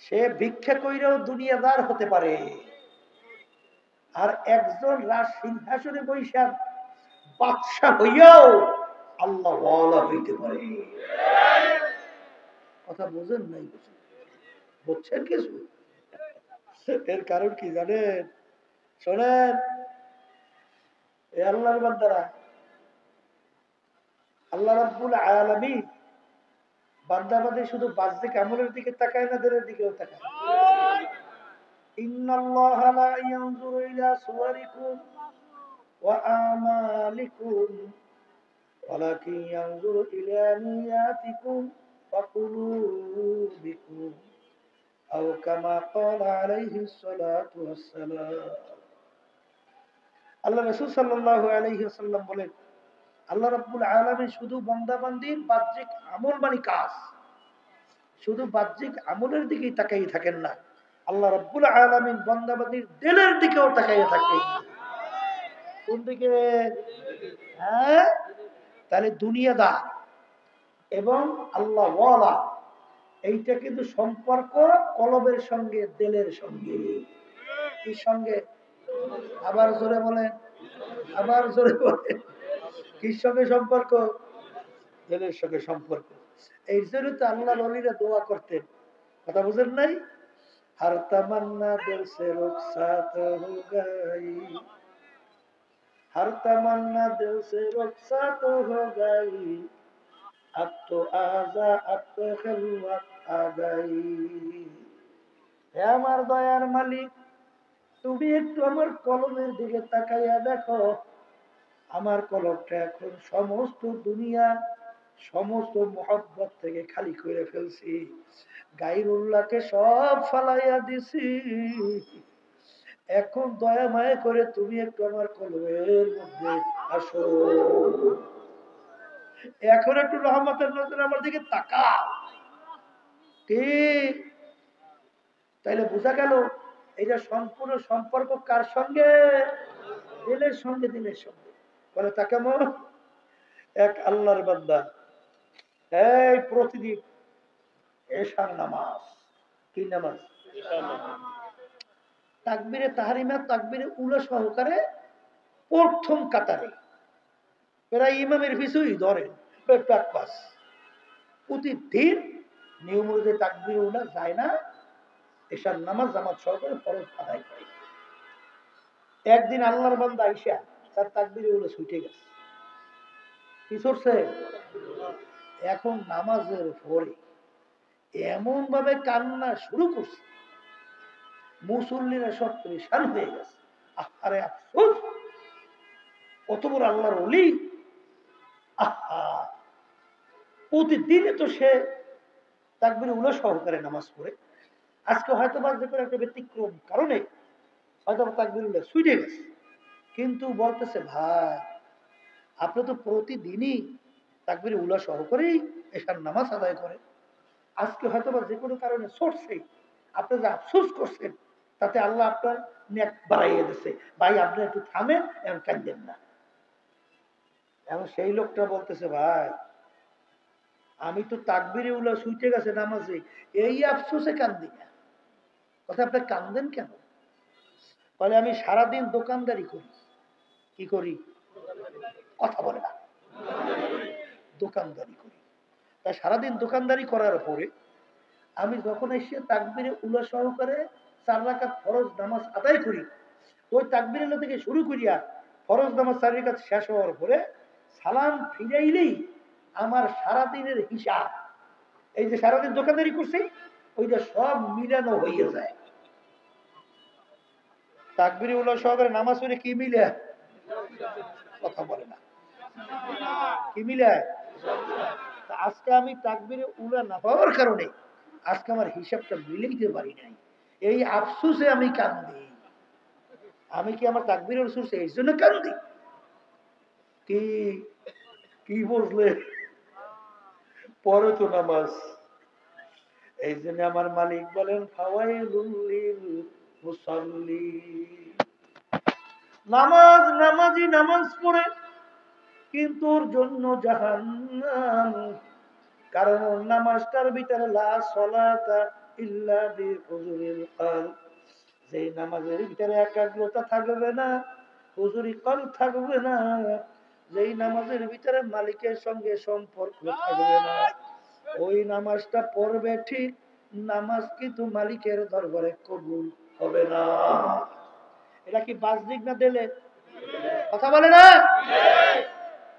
S1: সে ভিক্ষা কইরেও দুনিয়াদার হতে পারে, আর একজন রাজ সিংহাসনে বৈশা বাদশা হইয়াও আল্লাহ ওয়ালা হইতে পারে। কথা বোঝেন নাই? বুঝছেন কিছু? এর কারণ কি জানেন? শোনেন, এ আল্লাহর বান্দারা, আল্লাহ রাব্বুল আলামিন বান্দাবাদী শুধু বাহ্যিক আমলের দিকে তাকায় না, দিলের দিকেও তাকায়। ইন্নাল্লাহা লা ইয়ানজুরু ইলা সুওয়ারিকুম ওয়া আমালিকুম ওয়ালাকিন ইয়ানজুরু ইলা নিয়াতিকুম ওয়া কুলুবিকুম আও কামা ক্বালা আলাইহিস সালাতু ওয়াস সালাম। আল্লাহ রাসূল সাল্লাল্লাহু আলাইহি ওয়াসাল্লাম বলেন, আল্লাহ রাব্বুল আলামিন শুধু বান্দাবান্দির বাহ্যিক আমল মানে কাজ, শুধু বাহ্যিক আমলের দিকেই তাকাই থাকেন না, আল্লাহ রাব্বুল আলামিন বান্দাবান্দির দিলের দিকেও তাকাইয়া থাকেন। কোন দিকে? হ্যাঁ, তাহলে দুনিয়াদার এবং আল্লাহ ওয়ালা এইটা কিন্তু সম্পর্ক কলবের সঙ্গে দিলের সঙ্গে। কি সঙ্গে? আবার জোরে বলেন, আবার জোরে বলেন। কি সঙ্গে সম্পর্ক? দিলের সঙ্গে সম্পর্ক। এই জন্য তো আল্লাহ ওলিরা দোয়া করতেন, কথা বুঝেন নাই? हर तमन्ना दिल से रुखसात हो गई, हर तमन्ना दिल से रुखसात हो गई, अब तो आजा अब तो खिलवत आ गई। হে আমার দয়ার মালিক, তুমি একটু আমার কলমের দিকে তাকাইয়া দেখো, আমার কলমটা এখন সমস্ত দুনিয়া সমস্ত মহব্বত থেকে খালি করে ফেলছি, গায়রুল্লাহকে সব ফালাইয়া দিছি। এখন দয়া মায়া করে তুমি একটু আমার কলবের মধ্যে আসো, এখন একটু রহমতের নজরে আমার দিকে তাকাও। ঠিক তাইলে বোঝা গেল এটা সম্পূর্ণ সম্পর্ক কার সঙ্গে? দিলের সঙ্গে, দিলের সঙ্গে। বলে তা কেমন? এক আল্লাহর বান্দা এই প্রতিদিন এশার নামাজ, কি নামাজ? তাকবীরে তাহরিমা তাকবীরে উলা সহকারে প্রথম কাতারে প্রায় ইমামের পিছুই ধরেন পাস, প্রতিদিন নিয়ম অনুযায়ী তাকবীরে উলা যায় না, এশার নামাজ জামাত সহকারে ফরজ আদায় করে। একদিন আল্লাহর বান্দা আইসা তার তাকবীরে উলা ছুটে গেছে। কি করছে? এখন নামাজের পরে এমন ভাবে কান্না শুরু করছে, মুসল্লিরা সব পরেশান হয়ে গেছে। আরে আফসোস, কত বড় আল্লাহর ওলি! আহা, প্রতিদিনে তো সে তাকবীরে উলা সহকারে নামাজ পড়ে, আজকে হয়তো বা যে কোনো একটা ব্যতিক্রম কারণে হয়তো তাকবীরুল্লাহ ছুটে গেছে, কিন্তু বলতেছে ভাই আপনি তো প্রতিদিনই তাকবীর উলা সহকারেই এশার নামাজ আদায় করেন, আজকে হয়তো বা যে কোনো কারণে ছুটছে, আপনি যে আফসোস করছেন তাতে আল্লাহ আপনার নেক বাড়াইয়ে দিচ্ছে, ভাই আপনি একটু থামেন, এখন কাঁদেন না। এখন সেই লোকটা বলতেছে ভাই আমি তো তাকবীরে উলা শুইতে গেছে নামাজে, এই আফসোসে কান্দি না। কথা আপনি কান্দেন কেন? বলে আমি সারাদিন দোকানদারি করি। কি করি? কথা বলে না। দোকানদারি করি, তাই সারাদিন দোকানদারি করার পরে আমি যখন এসে তাকবীরে উলা সহকারে 4 রাকাত ফরজ নামাজ আদায় করি, ওই তাকবীরে উলা থেকে শুরু করিয়া ফরজ নামাজ 4 রাকাত শেষ হওয়ার পরে সালাম ফিরাইলেই আমার সারাদিনের হিসাব, এই যে সারাদিন দোকানদারি করছি ওইটা সব মিলানো হয়ে যায়। তাকবীরে উলা সহকারে নামাজ পড়ে কি মিলে? কথা বলে না। কি মিলে? আজকে আমি তাকবীরে উলা না পাওয়ার কারণে আজকে আমার হিসাবটা মিলাইতে পারি নাই, এই আফসোসে আমি কান্দি। আমি কি আমার তাকবীরের আফসোসে এই জন্য কান্দি? কি কি বুঝলে? পরে তো নামাজ। এই জন্য আমার মালিক বলেন ফাওয়াইলুল লিল মুসাল্লিন, নামাজ নামাজি নামাজ পড়ে কিন্তু ওর জন্য জাহান্নাম, কারণ ওর নামাজটার ভিতরে লা সলাতা ইল্লা বিহুজুরিল কলব, যে নামাজের ভিতরে একাগ্রতা থাকবে না, হুজুরি কলব থাকবে না, যেই নামাজের ভিতরে মালিকের সঙ্গে সম্পর্ক থাকবে না, ওই নামাজটা পড়বে ঠিক, নামাজ কিন্তু মালিকের দরবারে কবুল হবে না। এটা কি বাহ্যিক না দিলে? কথা বলে না।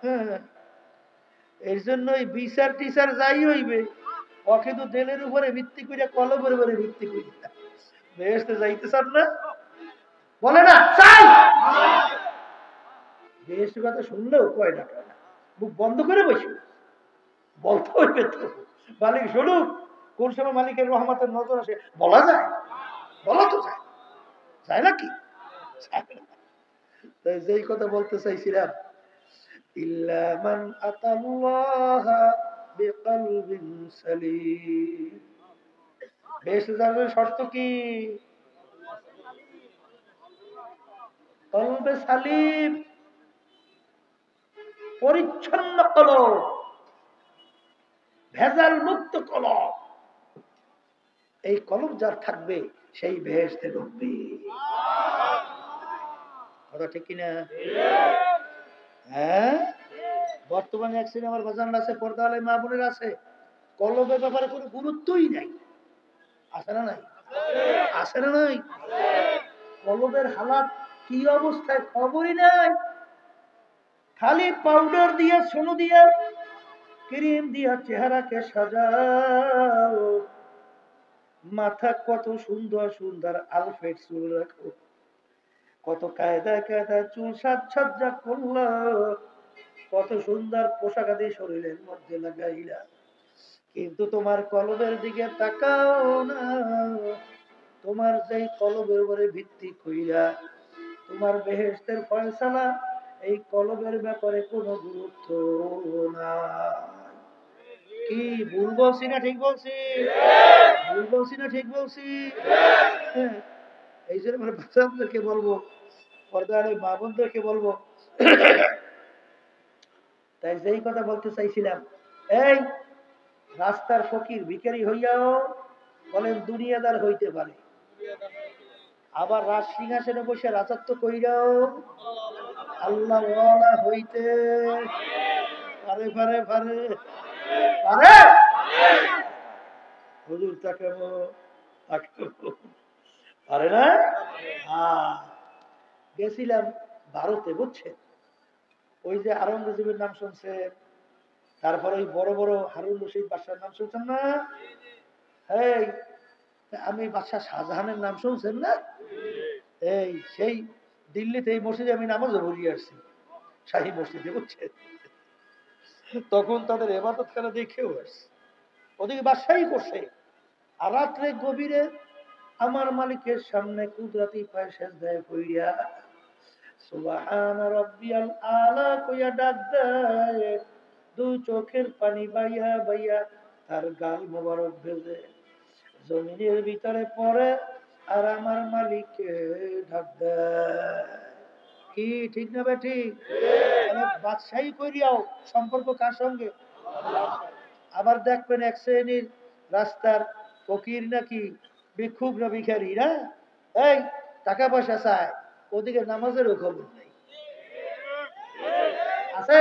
S1: হ্যাঁ, এর জন্যই বিচার টিচার যাই হইবে ও কিন্তু দেলের উপরে ভিত্তি করে কলমের উপরে ভিত্তি করি, বেহেশতে যাইতে চান না? বলে না চাই। বেহেশতের কথা শুনলেও কয় না, কয় না, মুখ বন্ধ করে বসে বলতে হইবে তো, মালিক শুনুক, কোন সময় মালিকের রহমতের নজর আসে বলা যায়? বলা তো যায়, যায় নাকি? তাই যেই কথা বলতে চাইছিলাম, ইল্লা মান আতাল্লাহা বিকলবিন সালিম, বেহেশতে যাওয়ার শর্ত কি? কলবে সালিম, পরিচ্ছন্ন কলব, ভেজাল মুক্ত কলব। এই কলব যার থাকবে সেই বেহেশতে ঢুকবে। কথা ঠিক কিনা? হ্যাঁ, বর্তমানে এক সিনেমার বাজান আছে, পর্দা আলে মা বোনের আছে, কলবের ব্যাপারে কোনো গুরুত্বই নাই। আছে না নাই? আছে না নাই? কলবের হালাত কি অবস্থায় খবরই নাই, খালি পাউডার দিয়ে সোনো দিয়ে ক্রিম দিয়া চেহারাকে সাজাও, মাথা কত সুন্দর সুন্দর আলফেট চুল রাখো, কত কায়দায় কায়দায় চুল সাজসজ্জা করলা, কত সুন্দর পোশাক আদি শরীরের মধ্যে লাগাইলা, কিন্তু তোমার কলবের দিকে তাকাও না। তোমার যেই কলবের উপরে ভিত্তি কইরা তোমার বেহেশতের ফয়সালা, এই কলবের ব্যাপারে কোনো গুরুত্ব না। কি ভুল বলছি না ঠিক বলছি? ভুল বলছি না ঠিক বলছি? হ্যাঁ, এই জন্য মানে বাচ্চাদেরকে বলবো, পর্দার মা বোনদেরকে বলবো, তাই যেই কথা বলতে চাইছিলাম, এই রাস্তার ফকির ভিখারি হইয়াও বলেন দুনিয়াদার হইতে পারে, আবার রাজ সিংহাসনে বসে রাজত্ব কইরাও আল্লাহ ওয়ালা হইতে পারে পারে পারে পারে। হুজুর তাকে পারে না। গেছিলাম ভারতে, বুঝছেন, ওই যে আওরঙ্গজেবের নাম শুনছেন, তারপরে ওই বড় বড় হারুন রশিদ বাদশার নাম শুনছেন না? এই আমি বাদশাহ শাহজাহানের নাম শুনছেন না? এই সেই দিল্লিতে এই মসজিদে আমি নামাজও পড়িয়ে আসছি, শাহী মসজিদে, বুঝছেন, তখন তাদের এবাদত খানা দেখেও আসছে, ওদিকে বাদশাহী করছে, আর রাত্রে গভীরে আমার মালিকের সামনে কুদরতি পায়ে সেজদায় পড়িয়া সুবহান রাব্বিয়াল আলা কইয়া ডাক দেয়, দুই চোখের পানি বাইয়া বাইয়া তার গাল মোবারক ভেজে জমিনের ভিতরে পড়ে আর আমার মালিককে ডাক দেয়। কি ঠিক না ঠিক? বাদশাহী করিয়াও সম্পর্ক কার সঙ্গে? আবার দেখবেন এক শ্রেণীর রাস্তার ফকির নাকি ভিক্ষুক না ভিখারি না, এই টাকা পয়সা চায়, ওদিকে নামাজেরও খবর নেই। আছে?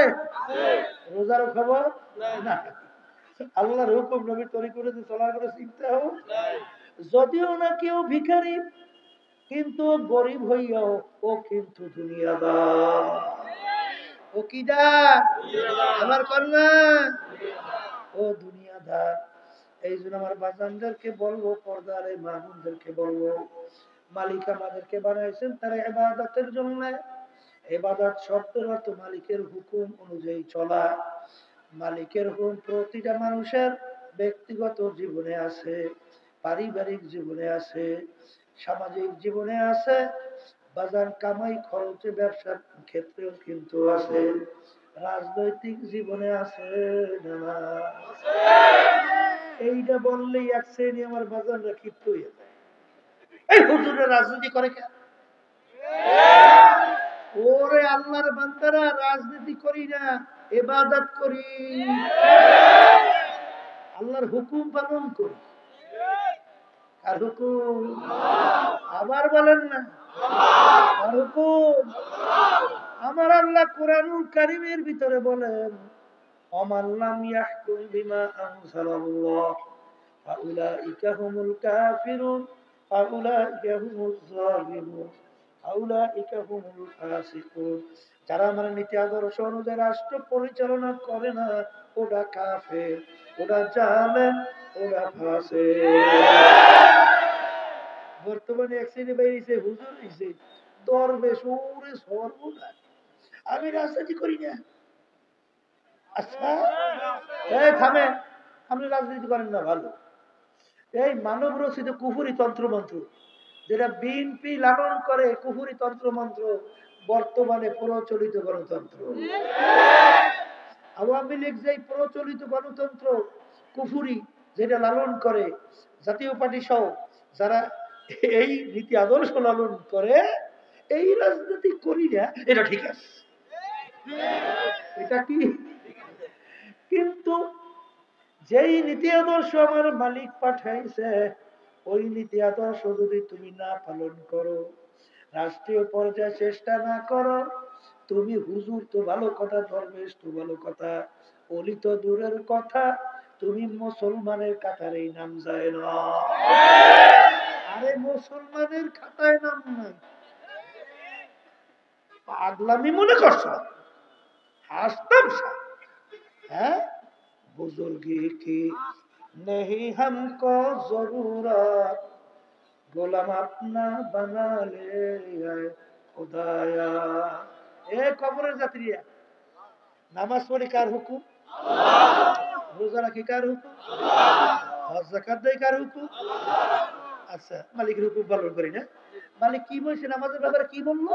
S1: রোজারও খবর না। আল্লাহর হুকুম নবীর তরিকতে চলার করে চিন্তা হোক। যদিও না কেউ ভিখারি, কিন্তু গরিব হইয়াও ও কিন্তু দুনিয়াদার। ও কি দার? আমার কন্যা ও দুনিয়াদার। এই জন্য আমার বাজানদেরকে বলবো, পর্দার এই মাহমুদদেরকে বলবো, মালিক আমাদেরকে বানাইছেন তার ইবাদতের জন্য। ইবাদত শব্দের অর্থ মালিকের হুকুম অনুযায়ী চলা। মালিকের হুকুম প্রতিটা মানুষের ব্যক্তিগত জীবনে আছে, পারিবারিক জীবনে আছে, সামাজিক জীবনে আছে, বাজার কামাই খরচে ব্যবসার ক্ষেত্রেও কিন্তু আছে, রাজনৈতিক জীবনে আছে না? এইটা বললেই এক শ্রেণী আমার বাজাররা ক্ষিপ্ত হয়ে যায়, এই হুজুরের রাজনীতি করে কেন? ওরে আল্লাহর বান্দারা, রাজনীতি করি না, ইবাদত করি, আল্লাহর হুকুম পালন করি। কার হুকুম? আবার বলেন না, কার হুকুম? আমার আল্লাহ কোরআনুল কারীমের ভিতরে বলেন, ওমান লাম ইয়াহকুম বিমা আনজালাল্লাহ ফাউলাইকা হুমুল কাফিরুন ফাউলাইকা হুমুজ জালিমুন ফাউলাইকা হুমুল ফাসিকুন। যারা আমার নীতি আদর্শ অনুযায়ী রাষ্ট্র পরিচালনা করে না, ওরা কাফের, ওরা জালেম, ওরা ফাসিক। বর্তমানে এক শ্রেণী বেরিয়েছে, হুজুর হইছে দরবেশ, ওরে সর্বনাশ, আমি রাজনীতি করি না। আচ্ছা, এই থামে, আপনি রাজনীতি করেন না ভালো। এই মানব রচিত কুফুরি তন্ত্রমন্ত্র, যেটা বিএনপি লালন করে, কুফুরি তন্ত্রমন্ত্র বর্তমানে প্রচলিত গণতন্ত্র। আওয়ামী লীগ যে প্রচলিত গণতন্ত্র কুফুরি যেটা লালন করে, জাতীয় পার্টি সহ যারা এই নীতি আদর্শ লালন করে, এই রাজনীতি করি না, এটা ঠিক আছে, এটা কি? কিন্তু যেই নীতি আদর্শ আমার মালিক পাঠাইছে, ওই নীতি আদর্শ যদি তুমি না পালন করো, রাষ্ট্রীয় পর্যায়ে চেষ্টা না করো, তুমি হুজুর তো ভালো কথা, দরবেশ তো ভালো কথা, অলি তো দূরের কথা, তুমি মুসলমানের কাতারে নাম যায় না। আরে মুসলমানের খাতায় নাম নাই, পাগলামি মনে করছো? হাসতাম। হ্যাঁ, बुजुर्गी की नहीं हमको जरूरत, গোলাম আপনা বানা লে আয় খুদায়া। এ কবরের যাত্রীরা, নামাজ পড়ি কার হুকুম? রোজা রাখি কার হুকুম? হজ যাকাত দেই কার হুকুম? আচ্ছা, মালিকের হুকুম পালন করি না। মালিক কি বলছে নামাজের ব্যাপারে? কি বললো?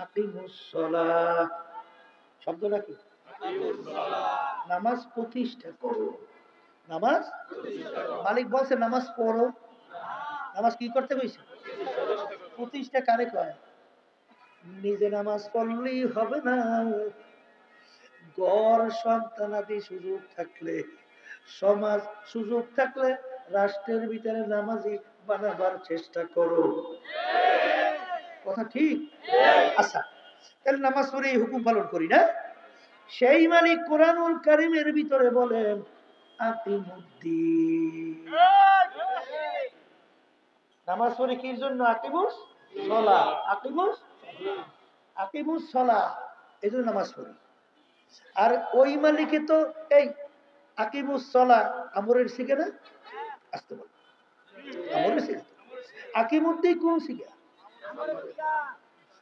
S1: আকিমুস সালাহ। শব্দটা কি? নামাজ প্রতিষ্ঠা করো। নামাজ মালিক বলছে নামাজ পড়ো, নামাজ কি করতে কইছে? প্রতিষ্ঠা কারে কয়? নিজে নামাজ পড়লেই হবে না, গড় সন্তানাদি সুযোগ থাকলে, সমাজ সুযোগ থাকলে রাষ্ট্রের ভিতরে নামাজি বানাবার চেষ্টা করো। কথা ঠিক? আচ্ছা, তাহলে নামাজ পড়ে এই হুকুম পালন করি না। সেই মালিক কোরআনুল কারীমের ভিতরে বলেন, আকিমুদ্দিন। নামাজ পড়ে কির জন্য? আকিমুস সালাহ। আকিমুস আকিমুস সালাহ, এই জন্য নামাজ পড়ি। আর ওই মালিকে তো এই আকিমুস সালাহ আমরের শিখে না, আসতে বল, আমরের শিখে। আকিমুদ্দিন কোন শিখে?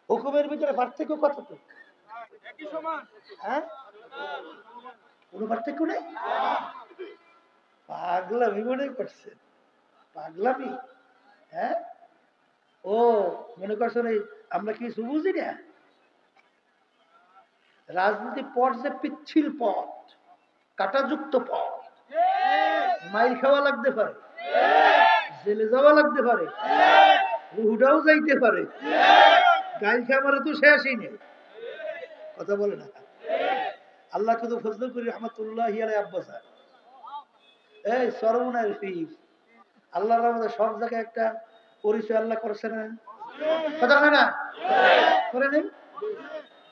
S1: হুকুমের ভিতরে পার্থক্য কতটুকু? হ্যাঁ, কোন পার্থক্য নেই। পাগলামি মনে করছে? পাগলামি? হ্যাঁ, ও মনে করছেন এই আমরা কি বুঝি না? রাজনীতি পথ যে পিচ্ছিল পথ, কাটাযুক্ত পথ, মাইল খাওয়া লাগতে পারে, জেলে যাওয়া লাগতে পারে, রুহুটাও যাইতে পারে, গাইল খামারে তো শেষই নেই। কথা বলে না? আল্লাহ কিন্তু ফজল করি রহমতুল্লাহ আব্বাস এই সরমুনার ফিস আল্লাহর রহমতে সব জায়গায় একটা পরিচয় আল্লাহ করছে না? কথা হয় না? করে নেই?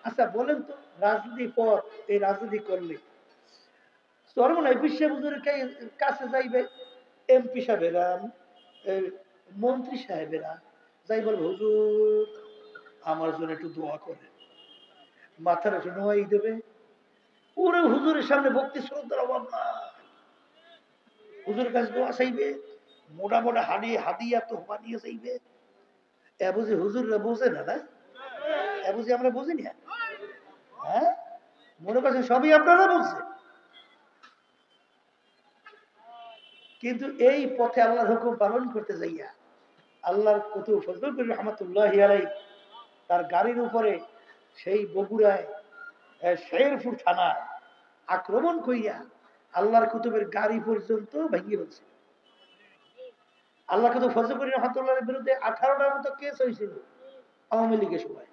S1: আচ্ছা বলেন তো, রাজনীতি পথ, এই রাজনীতি করলে সরমুনায় বিশ্ব হুজুরের কাছে যাইবে এমপি সাহেবেরা, মন্ত্রী সাহেবেরা, যাই বলবে হুজুর আমার জন্য একটু দোয়া করে, মাথার একটু নোয়াই দেবে, পুরো হুজুরের সামনে ভক্তি শ্রদ্ধার অভাব না, হুজুরের কাছে দোয়া চাইবে, মোটা মোটা হাদিয়া তো বানিয়ে চাইবে। এ বুঝি হুজুররা বোঝে না? না এ বুঝি আমরা বুঝি না? হ্যাঁ, মনে করছেন সবই আপনারা বলছে, কিন্তু এই পথে আল্লাহর হুকুম পালন করতে যাইয়া আল্লাহর কত ফজল করিম রহমতুল্লাহ আলাইহি তার গাড়ির উপরে সেই বগুড়ায় শেরপুর থানায় আক্রমণ করিয়া আল্লাহর কুতুবের গাড়ি পর্যন্ত ভেঙে ফেলছে। আল্লাহ কুতুব ফজল করিম রহমতুল্লাহের বিরুদ্ধে 18টার মতো কেস হয়েছিল আওয়ামী লীগের সময়,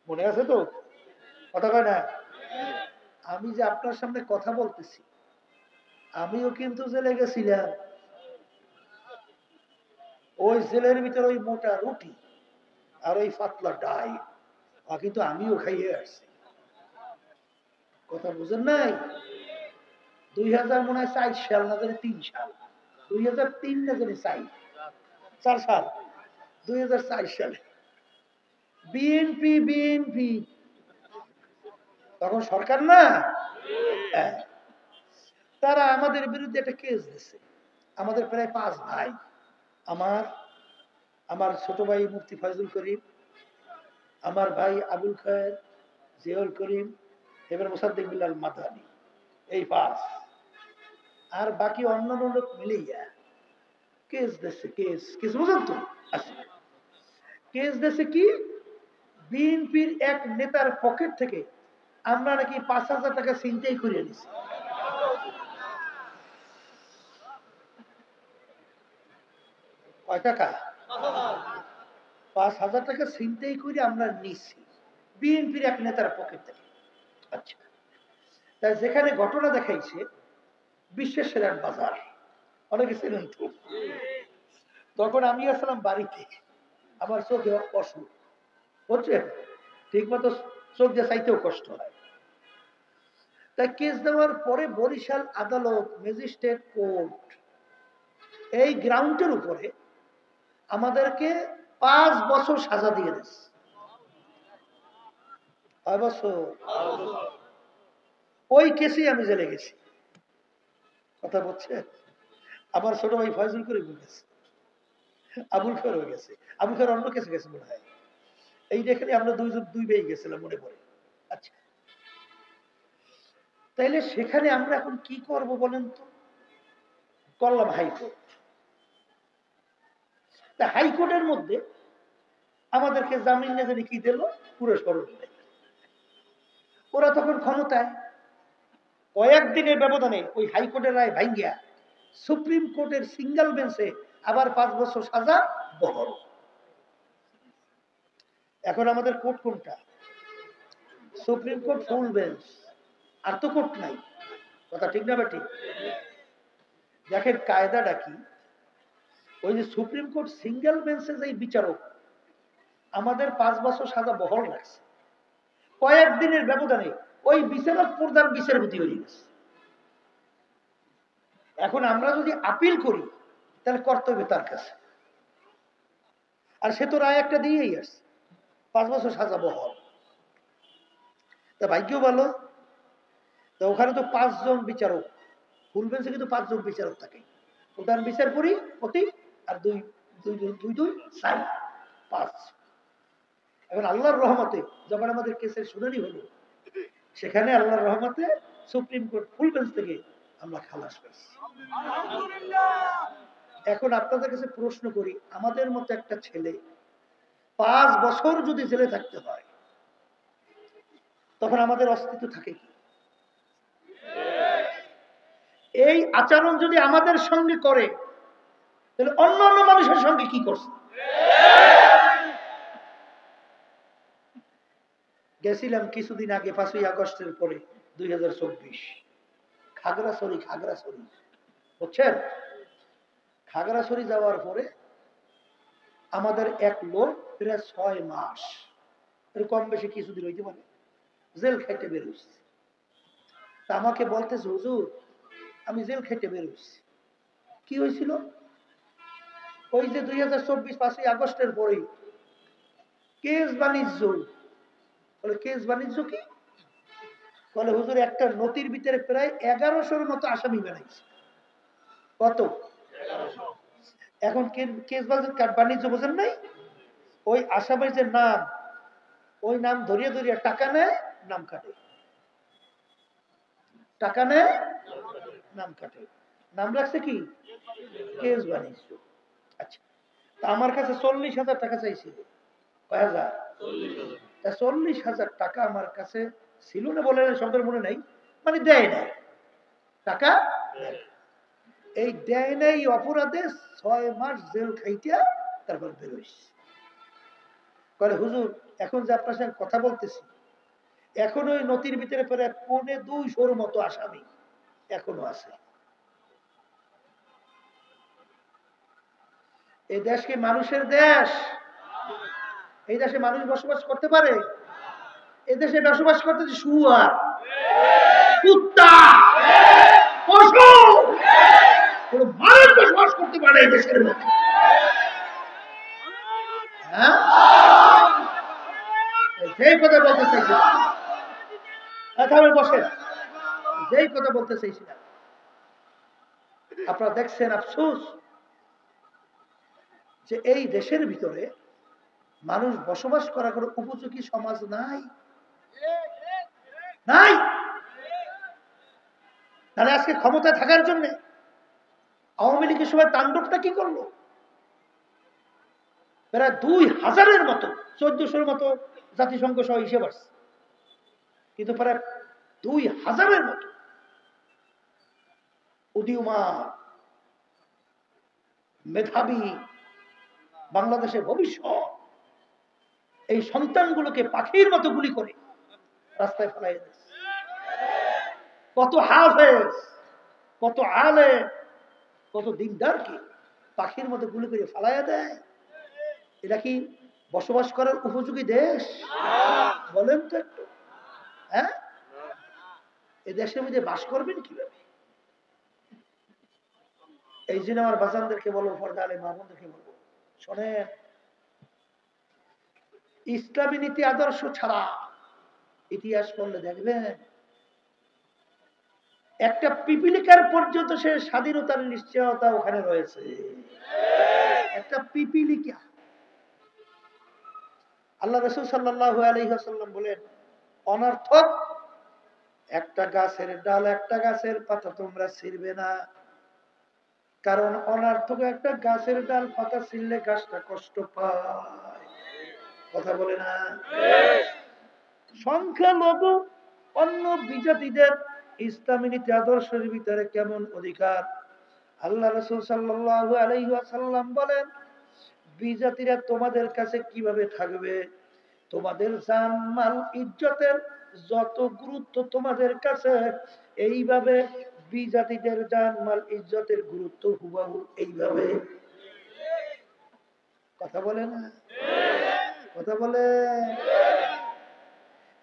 S1: মনে আছে তো? কথা কয় না? আমি যে আপনার সামনে কথা বলতেছি আমিও কিন্তু জেলে গেছিলাম, ওই জেলের ভিতরে ওই মোটা রুটি আর ওই পাতলা ডাই কিন্তু আমিও খাইয়ে আসছি। কথা বুঝেন নাই? 2000 মনে হয় 4 সাল না জানি 3 সাল, 2003 না জানি 4 সাল, 2004 সালে বিএনপি তখন সরকার না, হ্যাঁ, তারা আমাদের বিরুদ্ধে একটা কেস দিচ্ছে। আমাদের প্রায় 5 ভাই, আমার আমার ছোট ভাই মুফতি ফয়জুল করিম, আমার ভাই আবুল খায়ের, জিয়াউল করিম, এবার মোসাদ্দেক বিল্লাল মাদানী, এই 5 আর বাকি অন্যান্য লোক মিলিয়া কেস দিচ্ছে। কেস বুঝেন তো? আচ্ছা, কেস দিচ্ছে কি, বিএনপির এক নেতার পকেট থেকে আমরা নাকি 5,000 টাকা ছিনতাই করে নিছি। কয় টাকা? 5,000 টাকা ছিনতাই করে আমরা নিছি বিএনপির এক নেতার পকেট থেকে। আচ্ছা, তাই যেখানে ঘটনা দেখাইছে বিশ্বের সেরার বাজার, অনেকে ছিলেন তো, তখন আমি আসলাম বাড়িতে, আমার চোখে অসুখ হচ্ছে, ঠিক মতো চোখ দিয়ে চাইতেও কষ্ট হয়। তাই কেস দেওয়ার পরে বরিশাল আদালত, ম্যাজিস্ট্রেট কোর্ট এই গ্রাউন্ডের উপরে আমাদেরকে 5 বছর সাজা দিয়ে দিচ্ছে। 5 বছর ওই কেসেই আমি জেলে গেছি। কথা বলছে? আমার ছোট ভাই ফয়জুল করে গেছে, আবুল খায়ের হয়ে গেছে, আবুল খায়ের অন্য কেসে গেছে মনে হয়। এই দেখে আমরা দুই ভাই গেছিলাম মনে পড়ে। আচ্ছা, তাইলে সেখানে আমরা এখন কি করব বলেন তো? করলাম হাইকোর্ট। তা হাইকোর্টের মধ্যে আমাদেরকে জামিন না জানি কি দিল, পুরো সরল। ওরা তখন ক্ষমতায়, কয়েকদিনের ব্যবধানে ওই হাইকোর্টের রায় ভাঙ্গিয়া সুপ্রিম কোর্টের সিঙ্গেল বেঞ্চে আবার 5 বছর সাজা বহল। এখন আমাদের কোর্ট কোনটা? সুপ্রিম কোর্ট ফুল বেঞ্চ, আর তো কোর্ট নাই। কথা ঠিক না বেটি? দেখেন কায়দাটা কি, ওই যে সুপ্রিম কোর্ট সিঙ্গেল বেঞ্চে যে বিচারক আমাদের 5 বছর সাজা বহল রাখছে, কয়েকদিনের ব্যবধানে ওই বিচারক প্রধান বিচারপতি হয়ে গেছে। এখন আমরা যদি আপিল করি তাহলে কর্তব্য তার কাছে, আর সে তো রায় একটা দিয়েই আসছে 5 বছর সাজা বহল। তা ভাগ্য ভালো, তা ওখানে তো 5 জন বিচারক, ফুল বেঞ্চে কিন্তু 5 জন বিচারক থাকে, প্রধান বিচারপতি আর দুই দুই দুই দুই 5। এখন আল্লাহর রহমতে যখন আমাদের কেসের শুনানি হলো, সেখানে আল্লাহর রহমতে সুপ্রিম কোর্ট ফুল বেঞ্চ থেকে আমরা খালাস পেয়েছি। এখন আপনাদের কাছে প্রশ্ন করি, আমাদের মতো একটা ছেলে 5 বছর যদি জেলে থাকতে হয়, তখন আমাদের অস্তিত্ব থাকে কি? এই আচরণ যদি আমাদের সঙ্গে করে, তাহলে অন্য অন্য মানুষের সঙ্গে কি করছে? গেছিলাম কিছুদিন আগে 5ই আগস্টের পরে 2024 খাগড়াছড়ি বুঝছেন? খাগড়াছড়ি যাওয়ার পরে আমাদের এক লোক প্রায় 6 মাস, এর কম বেশি কিছুদিন হইতে পারে, জেল খাইতে বেরোচ্ছে। তা আমাকে বলতেছে, হুজুর আমি জেল খাইতে বেরোচ্ছি। কি হয়েছিল? ওই যে 2024 5ই আগস্টের পরে কেস বাণিজ্য। বলে কেস বাণিজ্য কি? বলে হুজুর একটা নথির ভিতরে প্রায় 1100-র মতো আসামি বানাইছে। কত? এখন কেস বাণিজ্য বোঝেন নাই? ওই আসামির যে নাম, ওই নাম ধরিয়ে ধরিয়ে টাকা নেয়, নাম কাটে, টাকা নেয়, নাম কাটে, নাম রাখছে কি? কেস বাণিজ্য। আচ্ছা, তা আমার কাছে 40,000 টাকা চাইছিল। কয় হাজার? 40,000 টাকা আমার কাছে ছিল না বলে সবের মনে নাই, মানে দেয় নাই টাকা। এই দেয় নাই অপরাধে 6 মাস জেল খাইতে তারপর বেরোইছে। বলে হুজুর এখন যে আপনার সঙ্গে কথা বলতেছি, এখন ওই নথির ভিতরে প্রায় 250-র মতো আসামি এখনো আছে। এই দেশ কি মানুষের দেশ? এই দেশে মানুষ বসবাস করতে পারে? এই দেশে বসবাস করতেছে শুয়ার, কুত্তা, পশু, কোন মানুষ বসবাস করতে পারে এই দেশের মধ্যে? হ্যাঁ, যেই কথা বলতে চাইছিলাম, বসেন, যেই কথা বলতে চাইছিলাম, আপনারা দেখছেন আফসোস যে এই দেশের ভিতরে মানুষ বসবাস করার কোনো উপযোগী সমাজ নাই, নাই। তাহলে আজকে ক্ষমতায় থাকার জন্য আওয়ামী লীগের সময় তাণ্ডবটা কি করলো? প্রায় 2000-এর মতো, 1400-র মতো জাতিসংঘ সহ হিসেব আসছে, কিন্তু প্রায় 2000-এর মতো উদীয়মান মেধাবী বাংলাদেশের ভবিষ্যৎ এই সন্তানগুলোকে পাখির মতো গুলি করে রাস্তায় ফেলাই দিচ্ছে। কত হাফেজ, কত আলে, কত দিনদারকে পাখির মতো গুলি করে ফেলাইয়া দেয়। এটা কি বসবাস করার উপযোগী দেশ? বলেন তো একটু। হ্যাঁ, এই দেশের মধ্যে বাস করবেন কিভাবে? এই জন্য আমার বাজানদেরকে বলবো, পর্দা আলে মা বোনদেরকে বলবো, শোনেন, ইসলামী নীতি আদর্শ ছাড়া ইতিহাস পড়লে দেখবেন একটা পিপিলিকার পর্যন্ত সে স্বাধীনতার নিশ্চয়তা ওখানে রয়েছে। একটা পিপিলিকা। আল্লাহ রাসূল সাল্লাল্লাহু আলাইহি ওয়াসাল্লাম বলেন, অনর্থক একটা গাছের ডাল, একটা গাছের পাতা তোমরা ছিঁড়বে না, কারণ অনর্থক একটা গাছের ডাল পাতা ছিঁড়লে গাছটা কষ্ট পায়। কথা বলে না? সংখ্যালঘু অন্য বিজাতিদের ইসলামী নীতি আদর্শের ভিতরে কেমন অধিকার? আল্লাহ রাসূল সাল্লাল্লাহু আলাইহি ওয়াসাল্লাম বলেন, বিজাতিরা তোমাদের কাছে কিভাবে থাকবে? তোমাদের জান মাল ইজ্জতের যত গুরুত্ব তোমাদের কাছে, এইভাবে বিজাতিদের জান মাল ইজ্জতের গুরুত্ব হুবহু এইভাবে। কথা বলে না? কথা বলে।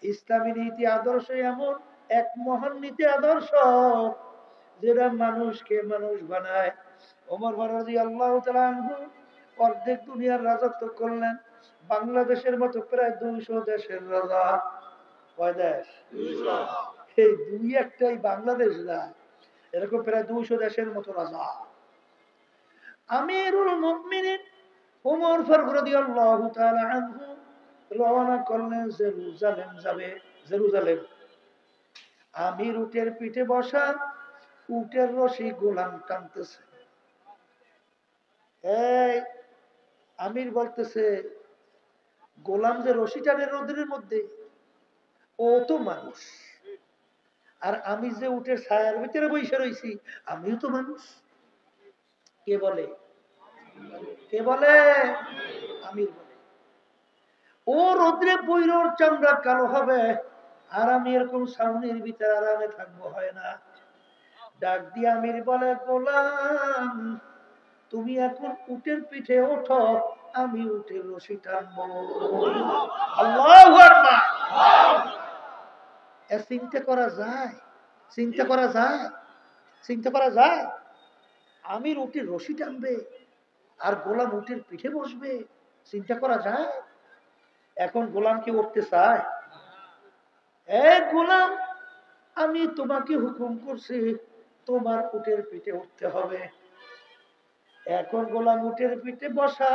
S1: ইসলামী নীতি আদর্শ এমন এক মহান নীতি আদর্শ যেটা মানুষকে মানুষ বানায়। ওমর রাদিয়াল্লাহু তাআলা আনহু অর্ধেক দুনিয়ার রাজত্ব করলেন, বাংলাদেশের মতো প্রায় 200 দেশের রাজা। কয় দেশ? 200। এই দুই একটাই বাংলাদেশ না, এরকম প্রায় 200 দেশের মতো রাজা। আমিরুল মুমিনিন ওমর ফারুক রাদিয়াল্লাহু তাআলা আনহু রওনা করলেন জেরুজালেম যাবে। জেরুজালেম। আমির উটের পিঠে বসা, উটের রশি গোলাম টানতেছে। এই আমির বলতেছে, গোলাম যে রশি টানে রোদের মধ্যে, ও তো মানুষ, আর আমি যে উঠে ছায়ার ভিতরে বসে রয়েছি, আমিও তো মানুষ। কে বলে? কে বলে? আমির বলে। ও রোদ্রে বইরোর চামড়া কালো হবে, আর আমি এরকম সামনের ভিতরে আরামে থাকবো, হয় না। ডাক দিয়ে আমির বলে, গোলাম তুমি এখন উটের পিঠে ওঠো, আমি উটের রশি টানবো। আল্লাহু আকবার। চিন্তা করা যায়? চিন্তা করা যায়? চিন্তা করা যায়? আমির উটের রশি টানবে আর গোলাম উটের পিঠে বসবে, চিন্তা করা যায়? এখন গোলাম কি উঠতে চায়? গোলাম, আমি তোমাকে হুকুম করছি, তোমার উটের পিঠে উঠতে হবে। এখন গোলাম উটের পিঠে বসা,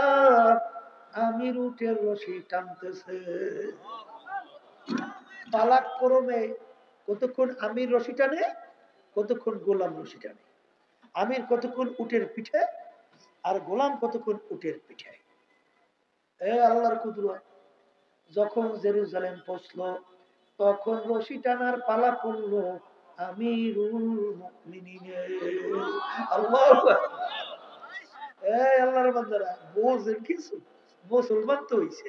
S1: আমির উটের রশি টানতেছে। পালাক ক্রমে কতক্ষণ আমির রশি টানে, কতক্ষণ গোলাম রশি টানে। আমির কতক্ষণ উটের পিঠে, আর গোলাম কতক্ষণ উটের পিঠে। আল্লাহর কুদরত। যখন জেরুজালেম পৌঁছলো, তখন রশি টানার পালা পড়লো আমিরুল মুমিনিনের। আল্লাহু আকবার। আল্লাহর বান্দারা বোঝেন কিছু? মুসলমান তো হইছে।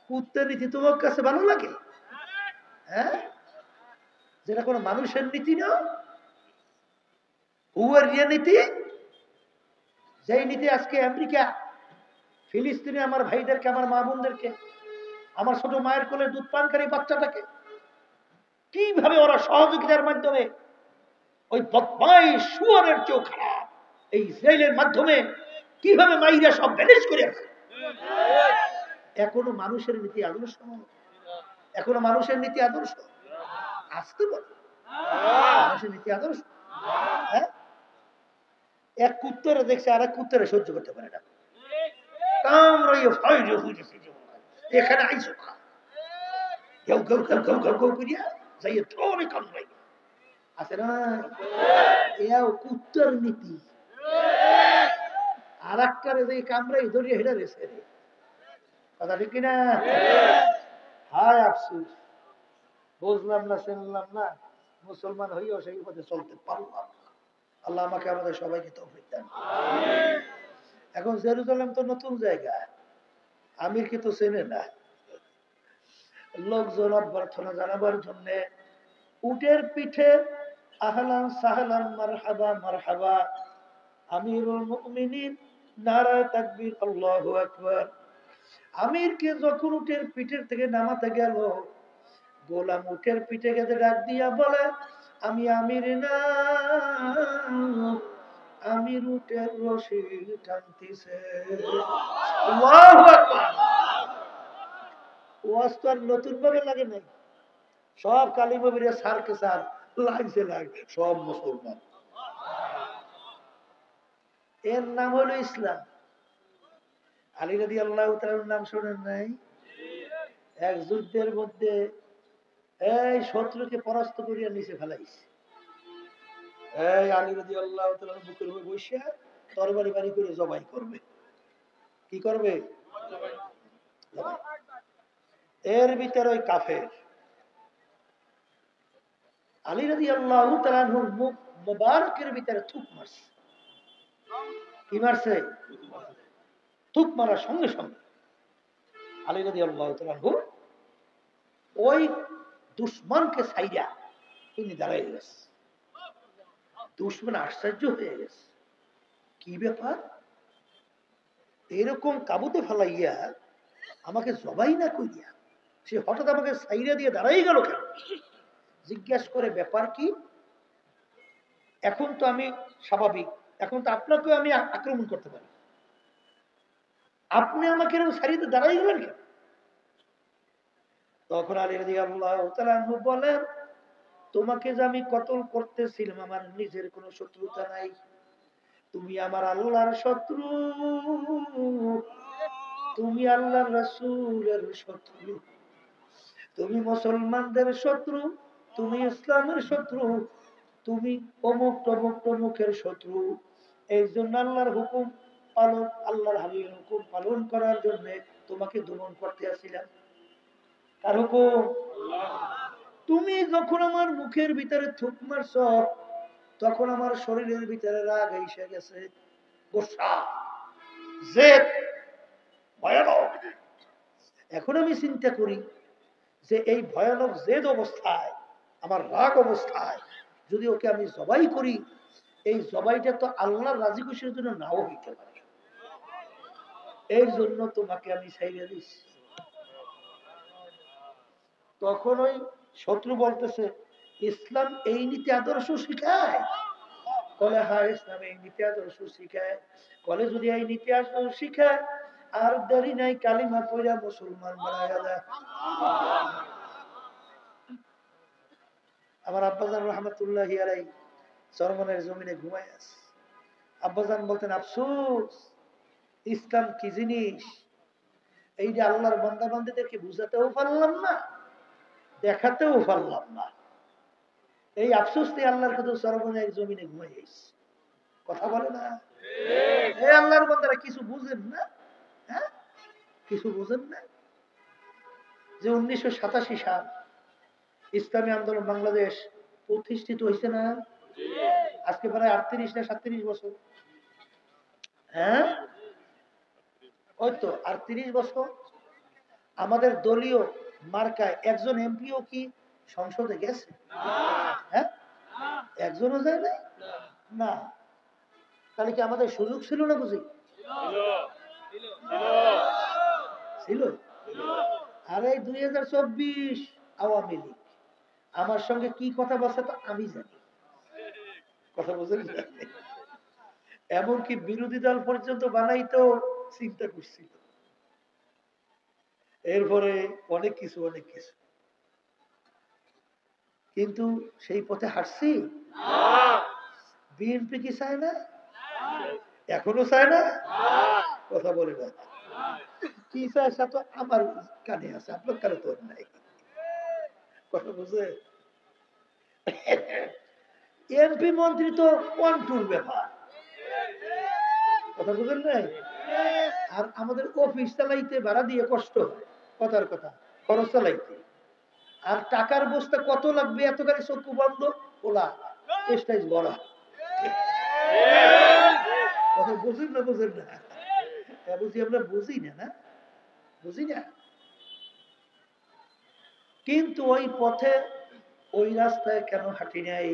S1: কুত্তার নীতি তোমার কাছে ভালো লাগে? যেটা কোনো মানুষের নীতি না, হুয়ার নীতি। যেই নীতি আজকে আমেরিকা ফিলিস্তিনে আমার ভাইদেরকে, আমার মা বোনদেরকে, আমার ছোট মায়ের কোলে দুধ পানকারী বাচ্চাটাকে কিভাবে ওরা সহযোগিতার মাধ্যমে ওই বদমাইশ শুয়োরের চেয়েও খারাপ এই ইসরায়েলের মাধ্যমে কিভাবে মাইরা সব ম্যানেজ করে আছে। এখনো মানুষের নীতি আদর্শ, এখনো মানুষের নীতি আদর্শ আসতে বল, মানুষের নীতি আদর্শ। এক কুত্তরে দেখছে আর এক কুত্তরে সহ্য করতে পারে না, এখানে আইসো কেউ কেউ কেউ কেউ কেউ কেউ করিয়া যাইয়ে ধরে কামড়াই আছে না। এও কুত্তর নীতি। আর একটারে যে কামড়াই ধরিয়ে হেঁটে রেছে, কথা ঠিক কিনা? হায় আফসুস, বুঝলাম না, চিনলাম না, মুসলমান হইও সেই পথে চলতে পারলাম। আল্লাহ আমাকে আমাদের সবাইকে তৌফিক দেন। এখন জেরুজালেম তো নতুন জায়গা, আমির কি তো চেনে না। লোকজন অভ্যর্থনা জানাবার জন্য উটের পিঠে আহলান সাহলান মারহাবা মারহাবা, আমিরুল মুমিনিন, নারায়ে তাকবীর, আল্লাহু আকবার। আমিরকে যখন উটের পিঠের থেকে নামাতে গেল, গোলাম উটের পিঠে গেছে ডাক দিয়া বলে, আমি আমির না, আমির উটের রশি টানতেছে। আল্লাহু আকবার। ওয়াজ তো আর নতুন ভাবে লাগে নাই, সব কালিমাবিরা সারকে সার লাগছে লাগ, সব মুসলমান। এর নাম হলো ইসলাম। আলী রাদিয়াল্লাহু তাআলার নাম শোনেন নাই? এক যুদ্ধের মধ্যে এই শত্রুকে পরাস্ত করিয়া নিচে ফেলাইছে। এই আলী রাদিয়াল্লাহু তাআলার বুকের উপর বসে তরবারি বাড়ি করে জবাই করবে। কি করবে? এর ভিতরে ওই কাফের আলী রাদিয়াল্লাহু তাআলার মুখ মুবারকের ভিতরে থুক মারছে। কি মারছে? থুক মারার সঙ্গে সঙ্গে আলী রাদিয়াল্লাহু তাআলা ওই দুশমনকে ছাইড়া তিনি দাঁড়াই গেছে। দুশমন আশ্চর্য হয়ে গেছে, কি ব্যাপার, এরকম কাবুতে ফেলাইয়া আমাকে জবাই না করিয়া সে হঠাৎ আমাকে ছাইড়া দিয়ে দাঁড়াই গেল কেন? জিজ্ঞাসা করে ব্যাপার কি? এখন তো আমি স্বাভাবিক, এখন তো আপনাকেও আমি আক্রমণ করতে পারি, আপনি আমাকে এরকম ছাড়িয়ে দাঁড়াই গেলেন কেন? তখন আলী রাদিয়াল্লাহু তাআলা বলেন, তোমাকে যে আমি কতল করতেছিলাম, আমার নিজের কোনো শত্রুতা নাই, তুমি আমার আল্লাহর শত্রু, তুমি আল্লাহর রাসূলের শত্রু, তুমি মুসলমানদের শত্রু, তুমি ইসলামের শত্রু, তুমি অমুক তমুক তমুকের শত্রু। এই জন্য আল্লাহর হুকুম পালন, আল্লাহর হাবিবের হুকুম পালন করার জন্য তোমাকে দমন করতে আসছিলাম। কার হুকুম? তুমি যখন আমার মুখের ভিতরে থুক মারছ, তখন আমার শরীরের ভিতরে রাগ এসে গেছে, গোসা, জেদ, ভয়ানক। এখন আমি চিন্তা করি যে এই ভয়ানক জেদ অবস্থায়, আমার রাগ অবস্থায় যদি ওকে আমি জবাই করি, এই জবাইটা তো আল্লাহর রাজি খুশির জন্য নাও হইতে পারে। এই জন্য তোমাকে আমি ছাইড়া দিচ্ছি। তখন ওই শত্রু বলতেছে, ইসলাম এই নীতি আদর্শ শিখায়? বলে হ্যাঁ, ইসলাম এই নীতি আদর্শ শিখায়। বলে যদি এই নীতি আদর্শ শিখায়, আর দেরি নাই, কালিমা পড়া মুসলমান বানায়া যায়। আমার আব্বাজান রহমতুল্লাহি আলাইহি চরমনের জমিনে ঘুমায় আছে। আব্বাজান বলতেন, আফসোস, ইসলাম কি জিনিস এই যে আল্লাহর বান্দা বান্দীদেরকে বুঝাতেও পারলাম না, দেখাতেও পারলাম না। এই আফসোস দিয়ে আল্লাহর কাছে চরমনের জমিনে ঘুমাই গেছে। কথা বলে না? এই আল্লাহর বান্দারা কিছু বুঝেন না? হ্যাঁ, কিছু বুঝেন না যে 1987 সাল ইসলামী আন্দোলন বাংলাদেশ প্রতিষ্ঠিত হয়েছে না? আজকে প্রায় 38 না 37 বছর। হ্যাঁ, ওই তো 38 বছর। আমাদের দলীয় মার্কায় একজন এমপিও কি সংসদে গেছে? হ্যাঁ, একজনও যায় নাই না। তাহলে কি আমাদের সুযোগ ছিল না? বুঝি ছিল। আর এই 2024 আওয়ামী লীগ আমার সঙ্গে কি কথা বলছে তো আমি জানি। কথা বুঝলেন? এমনকি বিরোধী দল পর্যন্ত বানাইতেও চিন্তা করছিল। এরপরে অনেক কিছু অনেক কিছু, কিন্তু সেই পথে হাঁটছি। বিএনপি কি চায় না? এখনো চায় না? কথা বলে না। কি চায় তা তো আমার কানে আছে, আপনার কানে তো নাই। কথা বুঝে? এমপি মন্ত্রী তো কন্ট্রোল ব্যাপার। কথা বুঝেন নাই? আর আমাদের অফিস চালাইতে ভাড়া দিয়ে কষ্ট হয়, কথার কথা, খরচ চালাইতে। আর টাকার বস্তা কত লাগবে, এত গাড়ি চক্ষু বন্ধ, ওলা স্টেজ বড়া। কথা বুঝেন না? বুঝেন না? বুঝি আমরা বুঝি না, না বুঝি না। কিন্তু ওই পথে ওই রাস্তায় কেন হাঁটি নাই?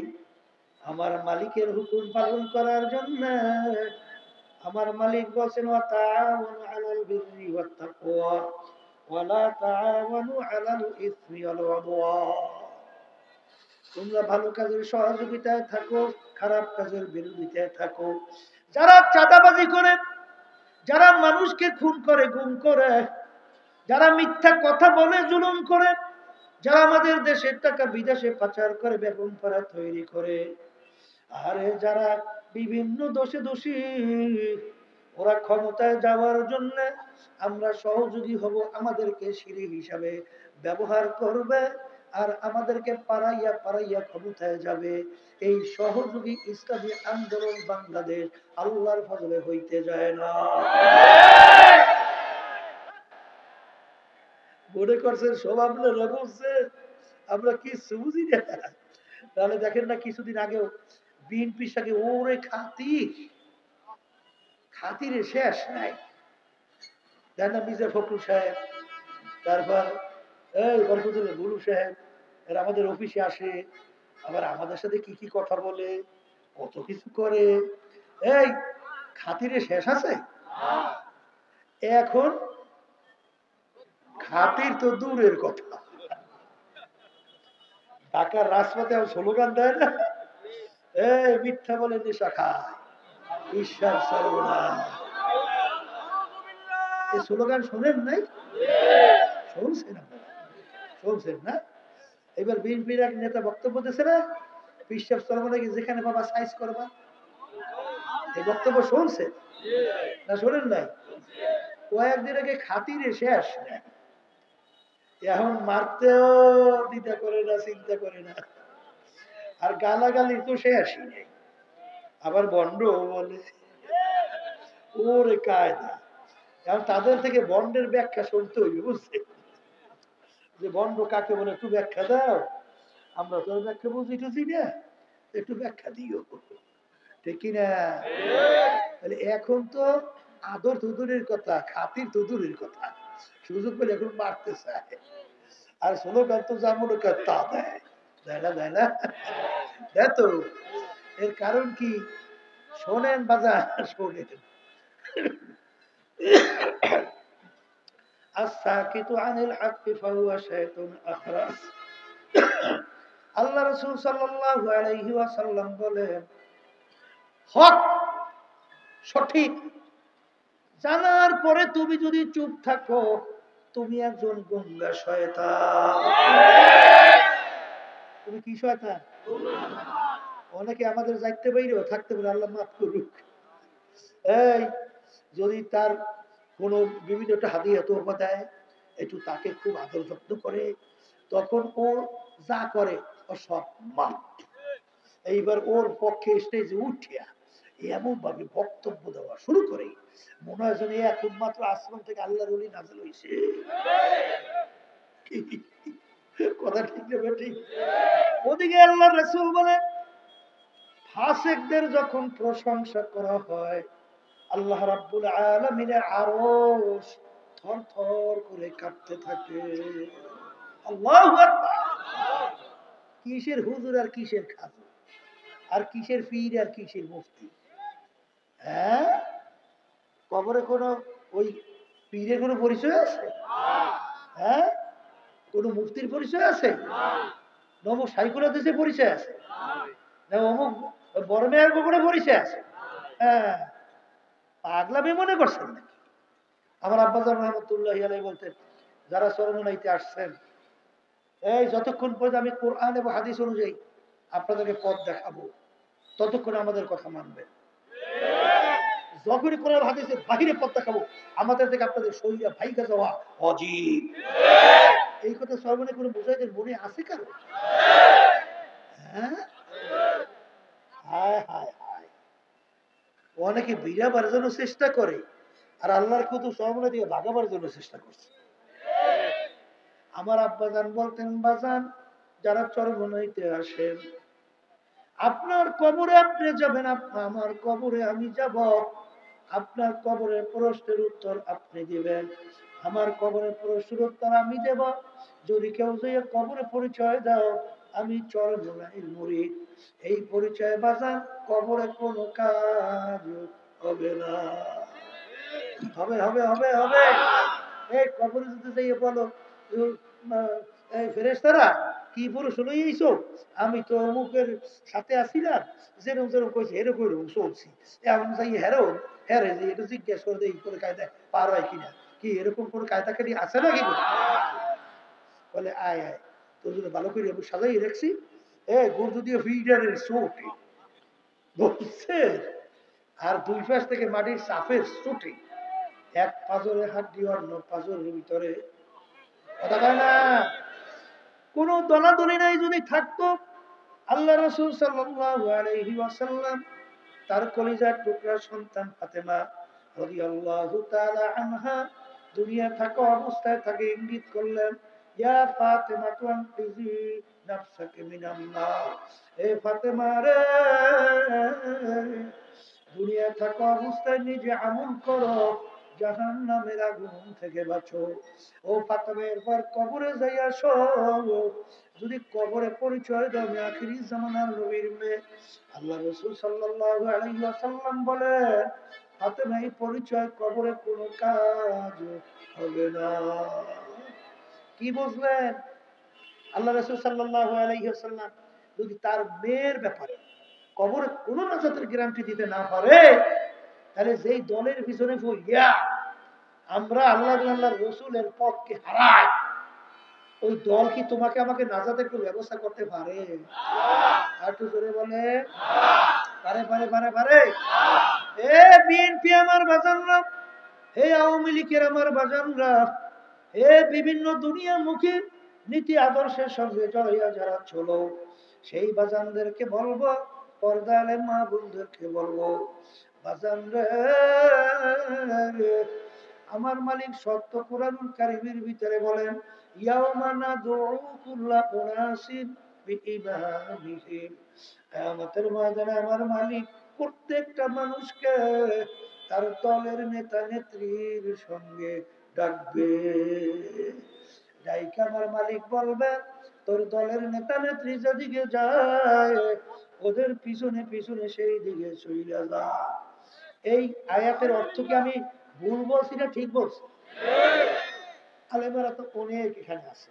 S1: আমার মালিকের হুকুম পালন করার জন্য। আমার মালিক বলেন, ওয়াতাআওয়ানু আলাল বিররি ওয়াত তাকওয়া ওয়া লা তাআওয়ানু আলাল ইসমি ওয়াল উদওয়ান। তোমরা ভালো কাজের সহযোগিতায় থাকো, খারাপ কাজের বিরোধিতায় থাকো। যারা চাঁদাবাজি করে, যারা মানুষকে খুন করে, গুম করে, যারা মিথ্যা কথা বলে, জুলুম করে, যারা আমাদের দেশের টাকা বিদেশে পাচার করে, বেগম পাড়া তৈরি করে, আরে যারা বিভিন্ন দোষে দোষী, ওরা ক্ষমতায় যাওয়ার জন্য আমরা সহযোগী হব, আমাদেরকে সিঁড়ি হিসাবে ব্যবহার করবে, আর আমাদেরকে পাড়াইয়া পাড়াইয়া ক্ষমতায় যাবে। এই সহযোগী ইসলামী আন্দোলন বাংলাদেশ আল্লাহর ফজলে হইতে যায় না। মনে করছেন সব আপনারা বলছে, আমরা কিছু বুঝি না? তাহলে দেখেন না, কিছুদিন আগেও বিএনপির সাথে ওরে খাতির, খাতিরে শেষ নাই। দেন না মির্জা ফখরুল সাহেব, তারপর এই বরকতুল্লাহ বুলু সাহেব, এরা আমাদের অফিসে আসে, আবার আমাদের সাথে কি কি কথা বলে, কত কিছু করে। এই খাতিরে শেষ আছে? এখন খাতির তো দূরের কথা, ঢাকার রাজপথে স্লোগান দেয় না, এই মিথ্যা বলে নেশা খায়, ঈশ্বর সর্বনাশ। এই স্লোগান শোনেন নাই? শুনছেন আপনারা? শুনছেন না? এবার বিএনপির এক নেতা বক্তব্য দিয়েছে না, বিশ্বাস করবো নাকি যেখানে বাবা সাইজ করবা। এই বক্তব্য শুনছেন না শোনেন নাই? কয়েকদিন আগে খাতিরে শেষ, এখন মারতেও দ্বিধা করে না, চিন্তা করে না। আর গালাগালি তো শেষই নেই, আবার বন্ড বলে। ওরে কায়দা। কারণ তাদের থেকে বন্ডের ব্যাখ্যা শুনতে হইবে, বুঝছে, যে বন্ড কাকে বলে একটু ব্যাখ্যা দাও, আমরা তো ব্যাখ্যা বুঝি টুঝি না, একটু ব্যাখ্যা দিও, ঠিক কিনা? তাহলে এখন তো আদর তো দূরের কথা, খাতির তো দূরের কথা, সুযোগ পেলে এখন মারতে চায়, আর স্লোগান তো যা মনে করে তা দেয়, দেয় না, দেয় না, দেয় তো। এর কারণ কি? শোনেন বাজার, শোনেন, الساكت عن الحق فهو شيطان أخرس। আল্লাহ রাসূল সাল্লাল্লাহু আলাইহি ওয়াসাল্লাম বলেন, হক সঠিক জানার পরে তুমি যদি চুপ থাকো, তুমি একজন গুঙ্গা শয়তান। তুমি কি শয়তান? অনেকে আমাদের যাইতে বাইরেও থাকতে পারে, আল্লাহ মাফ করুক। এই যদি তার কোনো বিভিন্ন একটা হাদিয়া তোহফা দেয়, একটু তাকে খুব আদর যত্ন করে, তখন ও যা করে ও সব মাফ। এইবার ওর পক্ষে স্টেজে উঠিয়া এমন ভাবে বক্তব্য দেওয়া শুরু করে, মনে হয় যেন এখন মাত্র আসমান থেকে আল্লাহর ওলি নাযিল হইছে। কথা ঠিক না ঠিক? ওদিকে আল্লাহ রাসূল বলে, ফাসিকদের যখন প্রশংসা করা হয়, আল্লাহ রাব্বুল আলামিনের আরশ থরথর করে কাঁপতে থাকে। আল্লাহু আকবার। কিসের হুজুর আর কিসের খাজু, আর কিসের পীর আর কিসের মুফতি? হ্যাঁ, কবরে কোনো ওই পীরের কোনো পরিচয় আছে? হ্যাঁ, কোনো মুফতির পরিচয় আছে? নমক সাইকুল হাদিসের পরিচয় আছে? না অমুক বড় মেয়ের কোনো পরিচয় আছে? হ্যাঁ, পাগলামি মনে করছেন নাকি? আমার আব্বাজান রহমতুল্লাহি আলাইহি বলতেন, যারা চরমনাইতে আসছেন, এই যতক্ষণ পর্যন্ত আমি কোরআন এবং হাদিস অনুযায়ী আপনাদেরকে পথ দেখাবো, ততক্ষণ আমাদের কথা মানবেন। যখনই কোরআন হাদিসের বাহিরে পথ দেখাবো, আমাদের থেকে আপনাদের শরীরে ভাইগা যাওয়া অজীব। এই কথা সর্বনে কোনো বোঝাইদের মনে আছে কারো? হ্যাঁ, হায় হায় হায়। অনেকে বিড়াবার জন্য চেষ্টা করে, আর আল্লাহর কুতুব সর্বনে দিয়ে ভাগাবার জন্য চেষ্টা করছে। আমার আব্বাজান বলতেন, বাজান যারা চরমনাইতে আসেন, আপনার কবরে আপনি যাবেন, আমার কবরে আমি যাব। আপনার কবরের প্রশ্নের উত্তর আপনি দিবেন, আমার কবরের প্রশ্নের উত্তর আমি দেব। যদি কেউ যে কবরে পরিচয় দাও আমি চরমনাইর মুরিদ, এই পরিচয় বাজান কবরে কোনো কাজ হবে না। হবে হবে হবে হবে। এই কবরে যদি যাই বলো, এই ফেরেশতারা কি পুরুষ লইছো, আমি তো অমুকের সাথে আসিলাম, যেরকম যেরকম কইছে এরকম এরকম চলছি, এমন যাই হেরো হেরে যে এটা জিজ্ঞেস করে দেই করে কায়দা পার হয় কিনা, কি এরকম কোন কায়দা কাটি আছে নাকি? বলে আয় আয়, তোর জন্য ভালো করে আমি সাজাই রাখছি, গুরু দিয়ে ফিডারের চোটে বলছে, আর দুই পাশ থেকে মাটির চাপের চোটে এক পাজরে হাত দিয়ে অন্য পাজরের ভিতরে, কথা কয় না, কোন দলাদলি নাই যদি থাকতো, আল্লাহ রাসূল সাল্লাল্লাহু আলাইহি ওয়াসাল্লাম তার কলিজার টুকরা সন্তান ফাতেমা রাদিয়াল্লাহু তাআলা আনহা দুনিয়া থাকা অবস্থায় তাকে ইঙ্গিত করলেন, ইয়া ফাতেমা তুনকিজি নাফসাকে মিনান নার, হে ফাতেমা রে, দুনিয়া থাকা অবস্থায় নিজে আমল করো, জাহান্নামের আগুন থেকে বাঁচো। ও ফাতেমা, এরপর কবরে যাই আসো, যদি কবরে পরিচয় দাও আমি আখিরি জামানার নবীর মেয়ে। আল্লাহ রাসূল সাল্লাল্লাহু আলাইহি ওয়াসাল্লাম বলেন, ফাতেমা এই পরিচয় কবরে কোনো কাজ হবে না। কি বুঝলেন? আল্লাহ রাসূল সাল্লাল্লাহু আলাইহি ওয়াসাল্লাম যদি তার মেয়ের ব্যাপারে কবরে কোনো নাজাতের গ্যারান্টি দিতে না পারে, তাহলে যেই দলের পিছনে পড়িয়া আমরা আল্লাহ আল্লাহর রাসূলের পথকে হারাই, ওই দল কি তোমাকে আমাকে নাজাতের একটু ব্যবস্থা করতে পারে? আর একটু জোরে বলে, পারে পারে পারে পারে। এ বিএনপি আমার বাজানরা, হে আওয়ামী লীগের আমার বাজানরা, হে বিভিন্ন দুনিয়ামুখী নীতি আদর্শের সঙ্গে জড়াইয়া যারা চলো, সেই বাজানদেরকে বলবো, পর্দালে মা বোনদেরকে বলবো, বাজান রে, আমার মালিক সত্য কোরআনুল কারীমের ভিতরে বলেন, ইয়াউমা নাদউ কুল্লা উনাসিন বিইমামিহিম, কিয়ামতের ময়দানে আমার মালিক প্রত্যেকটা মানুষকে তার দলের নেতা নেত্রীর সঙ্গে ডাকবে। ডাইকা আমার মালিক বলবে, তোর দলের নেতা নেত্রী যেদিকে যায় ওদের পিছনে পিছনে সেই দিকে চইলা যা। এই আয়াতের অর্থ কি আমি ভুল বলছি না ঠিক বলছি? আলেমেরা তো অনেক এখানে আছে।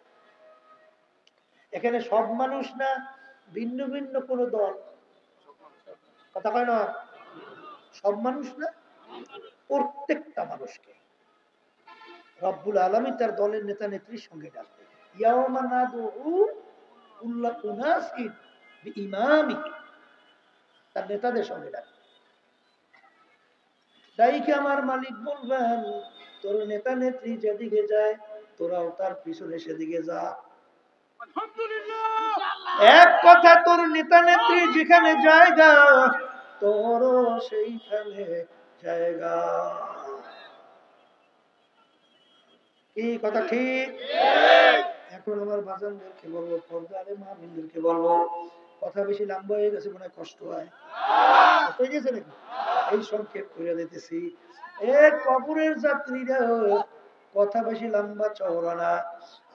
S1: এখানে সব মানুষ না, ভিন্ন ভিন্ন কোন দল, কথা কয় না, সব মানুষ না, প্রত্যেকটা মানুষকে রব্বুল আলামিন তার দলের নেতা নেত্রীর সঙ্গে ডাকবে। ইয়াউমা নাদউ কুল্লা উনাসিন বিইমামিহিম, তার নেতাদের সঙ্গে ডাকবে। ডাইকে আমার মালিক বলবেন, তোর নেতা নেত্রী যেদিকে যায় তোরাও তার পিছনে সেদিকে যা। এক কথা, তোর নেতা নেত্রী যেখানে জায়গা তোরও সেইখানে জায়গা। কি কথা ঠিক? এখন আমার বাজানদেরকে বলবো, পর্দারে মামিনদেরকে বলবো, কথা বেশি লম্বা হয়ে গেছে, মনে কষ্ট হয়, কষ্ট হয়ে গেছে নাকি? এই সংক্ষেপ করে দিতেছি। এ কবরের যাত্রীরা, কথা বেশি লম্বা চওড়া না।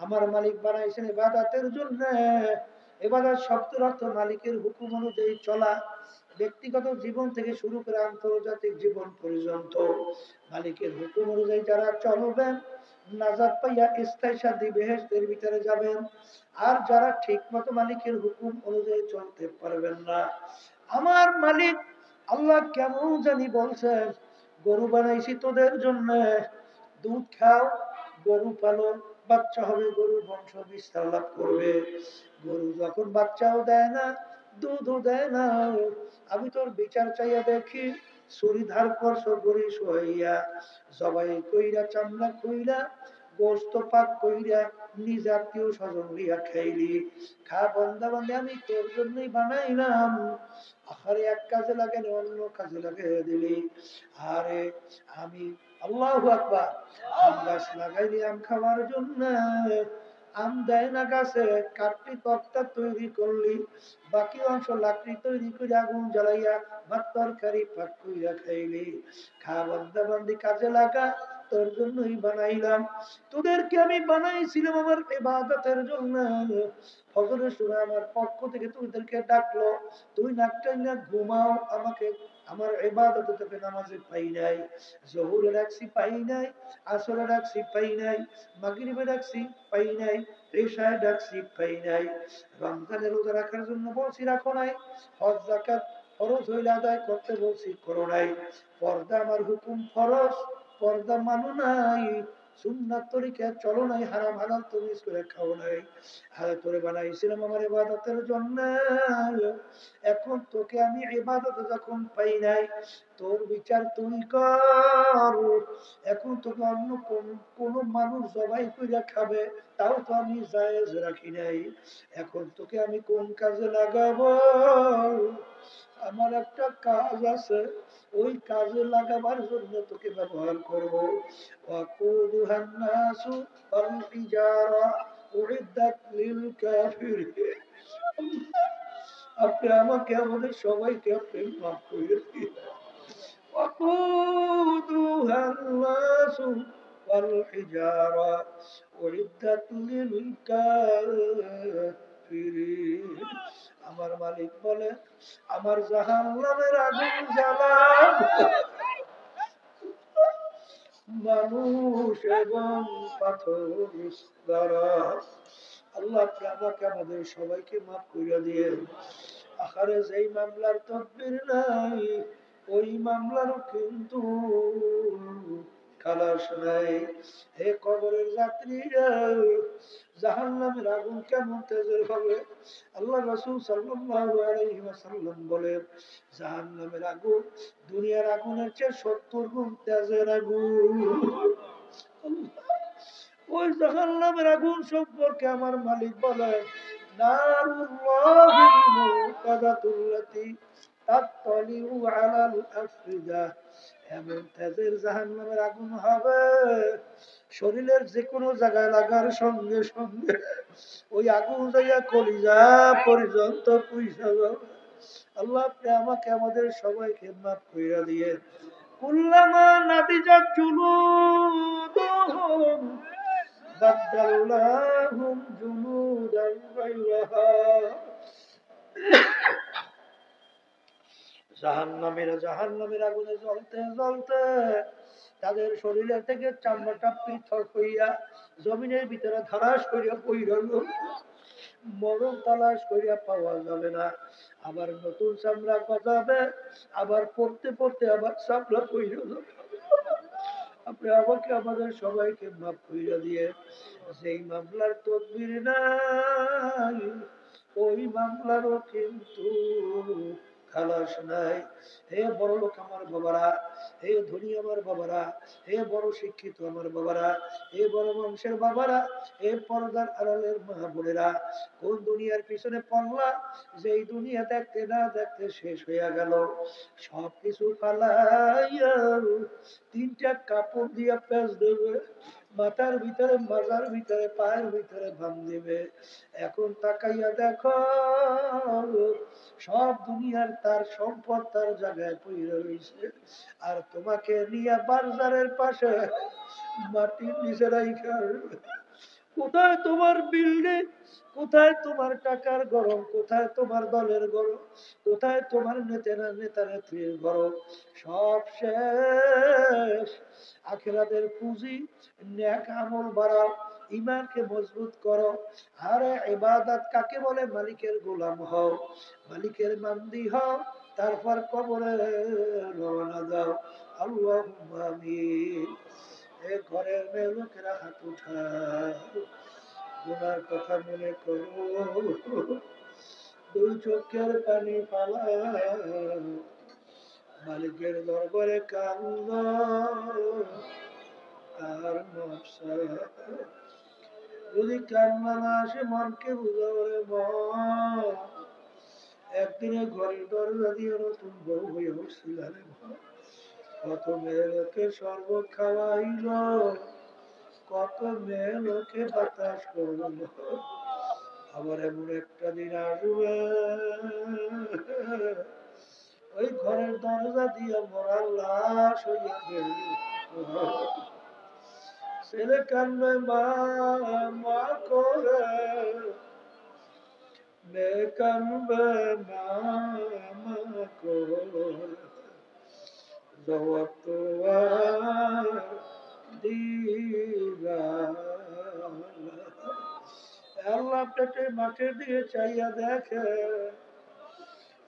S1: আমার মালিক বানাইছেন ইবাদতের জন্য। ইবাদত শব্দের অর্থ মালিকের হুকুম অনুযায়ী চলা। ব্যক্তিগত জীবন থেকে শুরু করে আন্তর্জাতিক জীবন পর্যন্ত মালিকের হুকুম অনুযায়ী যারা চলবেন নাজাত পাইয়া স্থায়ী শান্তি বেহেশতের ভিতরে যাবেন। আর যারা ঠিক মতো মালিকের হুকুম অনুযায়ী চলতে পারবেন না, আমার মালিক আল্লাহ কেমন জানি বলছেন, গরু বানাইছি তোদের জন্য, দুধ খাও, গরু পালো, বাচ্চা হবে, গরু বংশ বিস্তার লাভ করবে। গরু যখন বাচ্চাও দেয় না, দুধও দেয় না, আমি তোর বিচার চাইয়া দেখি, ছুরি ধার করছো গরি সইয়া, জবাই কইরা চামড়া কইরা গোস্ত পাক কইরা নিজ আত্মীয় স্বজন লিয়া খাইলি। খা বন্দা বান্দে, আমি তোর জন্যই বানাইলাম। আরে এক কাজে লাগে না, অন্য কাজে লাগিয়ে দিলি। আরে আমি আল্লাহু আকবার, আম গাছ লাগাইলি আম খাওয়ার জন্য, আম দেয় না গাছে, কাঠটি তক্তা তৈরি করলি, বাকি অংশ লাকড়ি তৈরি করে আগুন জ্বালাইয়া ভাত তরকারি পাক কইরা খাইলি। খা বান্দা বান্দি, কাজে লাগা, তোর জন্যই বানাইলাম। তোদেরকে আমি বানাইছিলাম আমার ইবাদতের জন্য। ফজরের সময় আমার পক্ষ থেকে তোদেরকে ডাকলো, তুই নাকটাই না ঘুমাও, আমাকে আমার ইবাদতে তোকে নামাজে পাই নাই। জোহরে রাখছি পাই নাই, আসরে রাখছি পাই নাই, মাগরিবে রাখছি পাই নাই, এশায় রাখছি পাই নাই। রমজানের রোজা রাখার জন্য বলছি রাখো নাই, হজ যাকাত ফরজ হইলে আদায় করতে বলছি করো নাই। পর্দা আমার হুকুম ফরজ, পর্দা মানো নাই, সুন্নাত তরিকা চলো নাই, হারাম হালাল তমিজ করে খাও নাই। আরে তোরে বানাইছিলাম আমার ইবাদতের জন্য, এখন তোকে আমি ইবাদতে যখন পাই নাই, তোর বিচার তুই কর। এখন তোকে অন্য কোন মানুষ জবাই কইরা খাবে, তাও তো আমি জায়েজ রাখি নাই। এখন তোকে আমি কোন কাজে লাগাবো? আমার একটা কাজ আছে, ওই কাজে লাগাবার জন্য তোকে ব্যবহার করব। ওয়াকুদুহান নাসু ওয়াল হিজারা উইদ্দাত লিল কাফিরিন। আপনি আমাকে, আমাদের সবাইকে আপনি মাফ করে দিন। ওয়াকুদুহান নাসু ওয়াল হিজারা উইদ্দাত লিল কাফিরিন। আমার মালিক বলে, আমার জাহান্নামের আগুন জ্বালাবো মানুষ এবং পাথর দ্বারা। আল্লাহ আপনি আমাকে, আমাদের সবাইকে মাফ করে দিয়ে। আখারে যেই মামলার তদবির নাই, ওই মামলারও কিন্তু খালাস নাই। হে কবরের যাত্রীরা, জাহান্নামের আগুন কেমন তেজের হবে? আল্লাহ রাসূল সাল্লাল্লাহু আলাইহি ওয়াসাল্লাম বলেন, জাহান্নামের আগুন দুনিয়ার আগুনের চেয়ে 70 গুণ তেজের আগুন। ওই জাহান্নামের আগুন সম্পর্কে আমার মালিক বলেন, নারুল্লাহিল মুকাদাতুল্লাতী তাত্তালিউ আলাল আফিদা, এমন তেজের জাহান্নামের আগুন হবে, শরীরের যে কোনো জায়গায় লাগার সঙ্গে সঙ্গে ওই আগুন যাইয়া কলিজা পর্যন্ত পুইসা যাবে। আল্লাহ আপনি আমাকে আমাদের সবাইকে মাফ কইরা দিয়ে, কুল্লামা নাদিজাত জুলুদুহুম বাদদালনাহুম জুলুদান গায়রাহা। জাহান্নামের আগুনে জ্বলতে জ্বলতে তাদের শরীরের থেকে চামড়াটা পৃথক হইয়া জমিনের ভিতরে ধারাস করিয়া পইরা মরণ তালাশ করিয়া পাওয়া যাবে না। আবার নতুন চামড়া গজাবে, আবার পড়তে পড়তে আবার চামড়া পইরা যাবে। আপনি আমাকে আমাদের সবাইকে মাফ কইরা দিয়ে, যেই মামলার তদবির নাই ওই মামলারও কিন্তু খালাস নাই। হে বড় লোক আমার বাবারা, হে ধনী আমার বাবারা, হে বড় শিক্ষিত আমার বাবারা, হে বড় বংশের বাবারা, হে পর্দার আড়ালের মা বোনেরা, কোন দুনিয়ার পিছনে পড়লা যেই দুনিয়া দেখতে না দেখতে শেষ হইয়া গেল। সবকিছু ফালাইয়া তিনটা কাপড় দিয়া প্যাঁচ দেবে, মাথার ভিতরে মাজার ভিতরে পায়ের ভিতরে বাম দেবে। এখন তাকাইয়া দেখো সব দুনিয়ার তার সম্পদ তার জায়গায় পড়ে রয়েছে, আর তোমাকে নিয়ে বাজারের পাশে মাটির নিচে রাইখা, কোথায় তোমার বিল্ডিং, কোথায় তোমার টাকার গরম, কোথায় তোমার দলের গরম, কোথায় তোমার নেতা নেত্রীর গরম, সব শেষ। আখিরাতের পুঁজি নেক আমল বাড়াও, ইমানকে মজবুত করো। আরে ইবাদত কাকে বলে? মালিকের গোলাম হও, মালিকের বান্দি হও, তারপর কবরে রওনা দাও। আল্লাহুম্মা আমিন। এ ঘরের মেয়ে লোকেরা হাত উঠাও, গুনার কথা মনে করো, দুই চোখের পানি ফালাও, মালিকের দরবারে কান্দ আর নফসা। যদি কান্না না আসে মনকে বুঝাও রে মন, একদিনে ঘরের দরজা দিয়ে নতুন বউ হয়ে উঠছিল রে মন। কত মেয়ে লোকে শরবত খাওয়াইল, কত মেয়ে লোকে বাতাস করল, আবার এমন একটা দিন আসবে ওই ঘরের দরজা দিয়ে মরার লাশ হইয়া বেরিয়ে ছেলে কান্নায় মা মা করে, মেয়ে কানবে মা মা করে, জবাব তো আর দিবা না। আল্লাহ আপনাকে মাঠের দিকে চাইয়া দেখে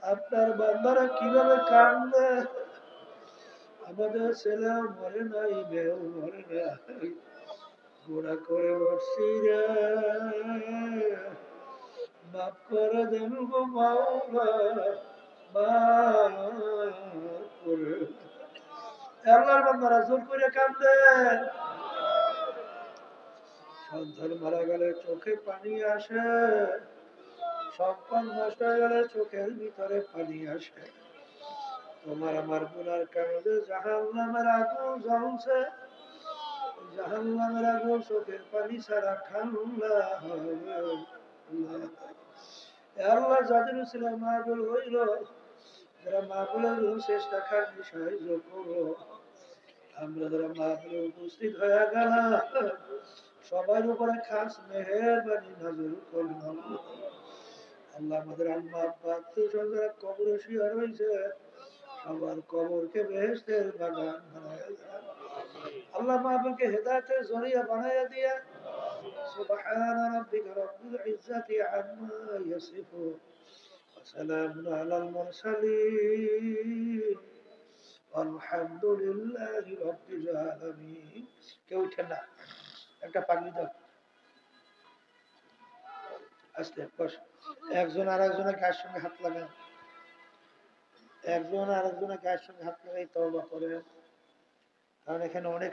S1: আপনার বান্দারা কিভাবে কান্দে। আমাদের ছেলেও মরে নাই, মেয়েও মরে নাই, গোড়া করে বসছি রে, মাফ করে দেন গো মাওলা, মাফ করে। আল্লাহর বান্দারা জোর করে কান্দে। সন্তান মারা গেলে চোখে পানি আসে, সম্পদ নষ্ট হয়ে গেলে চোখের ভিতরে পানি আসে। তোমার আমার গুনার কারণে জাহান্নামের আগুন জ্বলছে, জাহান্নামের আগুন চোখের পানি ছাড়া ঠান্ডা হবে না। আল্লাহ যাদের ছিল মাহফিল হইল, যারা মাহফিলের চেষ্টা খাটনি সাহায্য করো, আমরা যারা মাহফিলে উপস্থিত হয়ে গেলাম সবার উপরে খাস মেহেরবানি নাযিল করুন আল্লাহ। আল্লাহ আমাদের আম্মা আব্বা আত্মীয় যারা কবরে শুয়ে রয়েছে সবার কবরকে বেহেশতের বাগান বানায়া দেন। আল্লাহ মাহফিলকে হেদায়েতের জরিয়া বানায়া দিয়া। সুবহান রাব্বিকা রাব্বিল ইজ্জাতি আম্মা ইয়াসিফুন ওয়া সালামুন আলাল মুরসালিন আলহামদুলিল্লাহি রাব্বিল আলামিন। কেউ উঠেন না, একটা পাগড়ি দাও, আস্তে বস। একজন আর একজনের গায়ের সঙ্গে হাত লাগান, একজন আর একজনের গায়ের সঙ্গে হাত লাগাই তওবা করেন, কারণ এখানে অনেক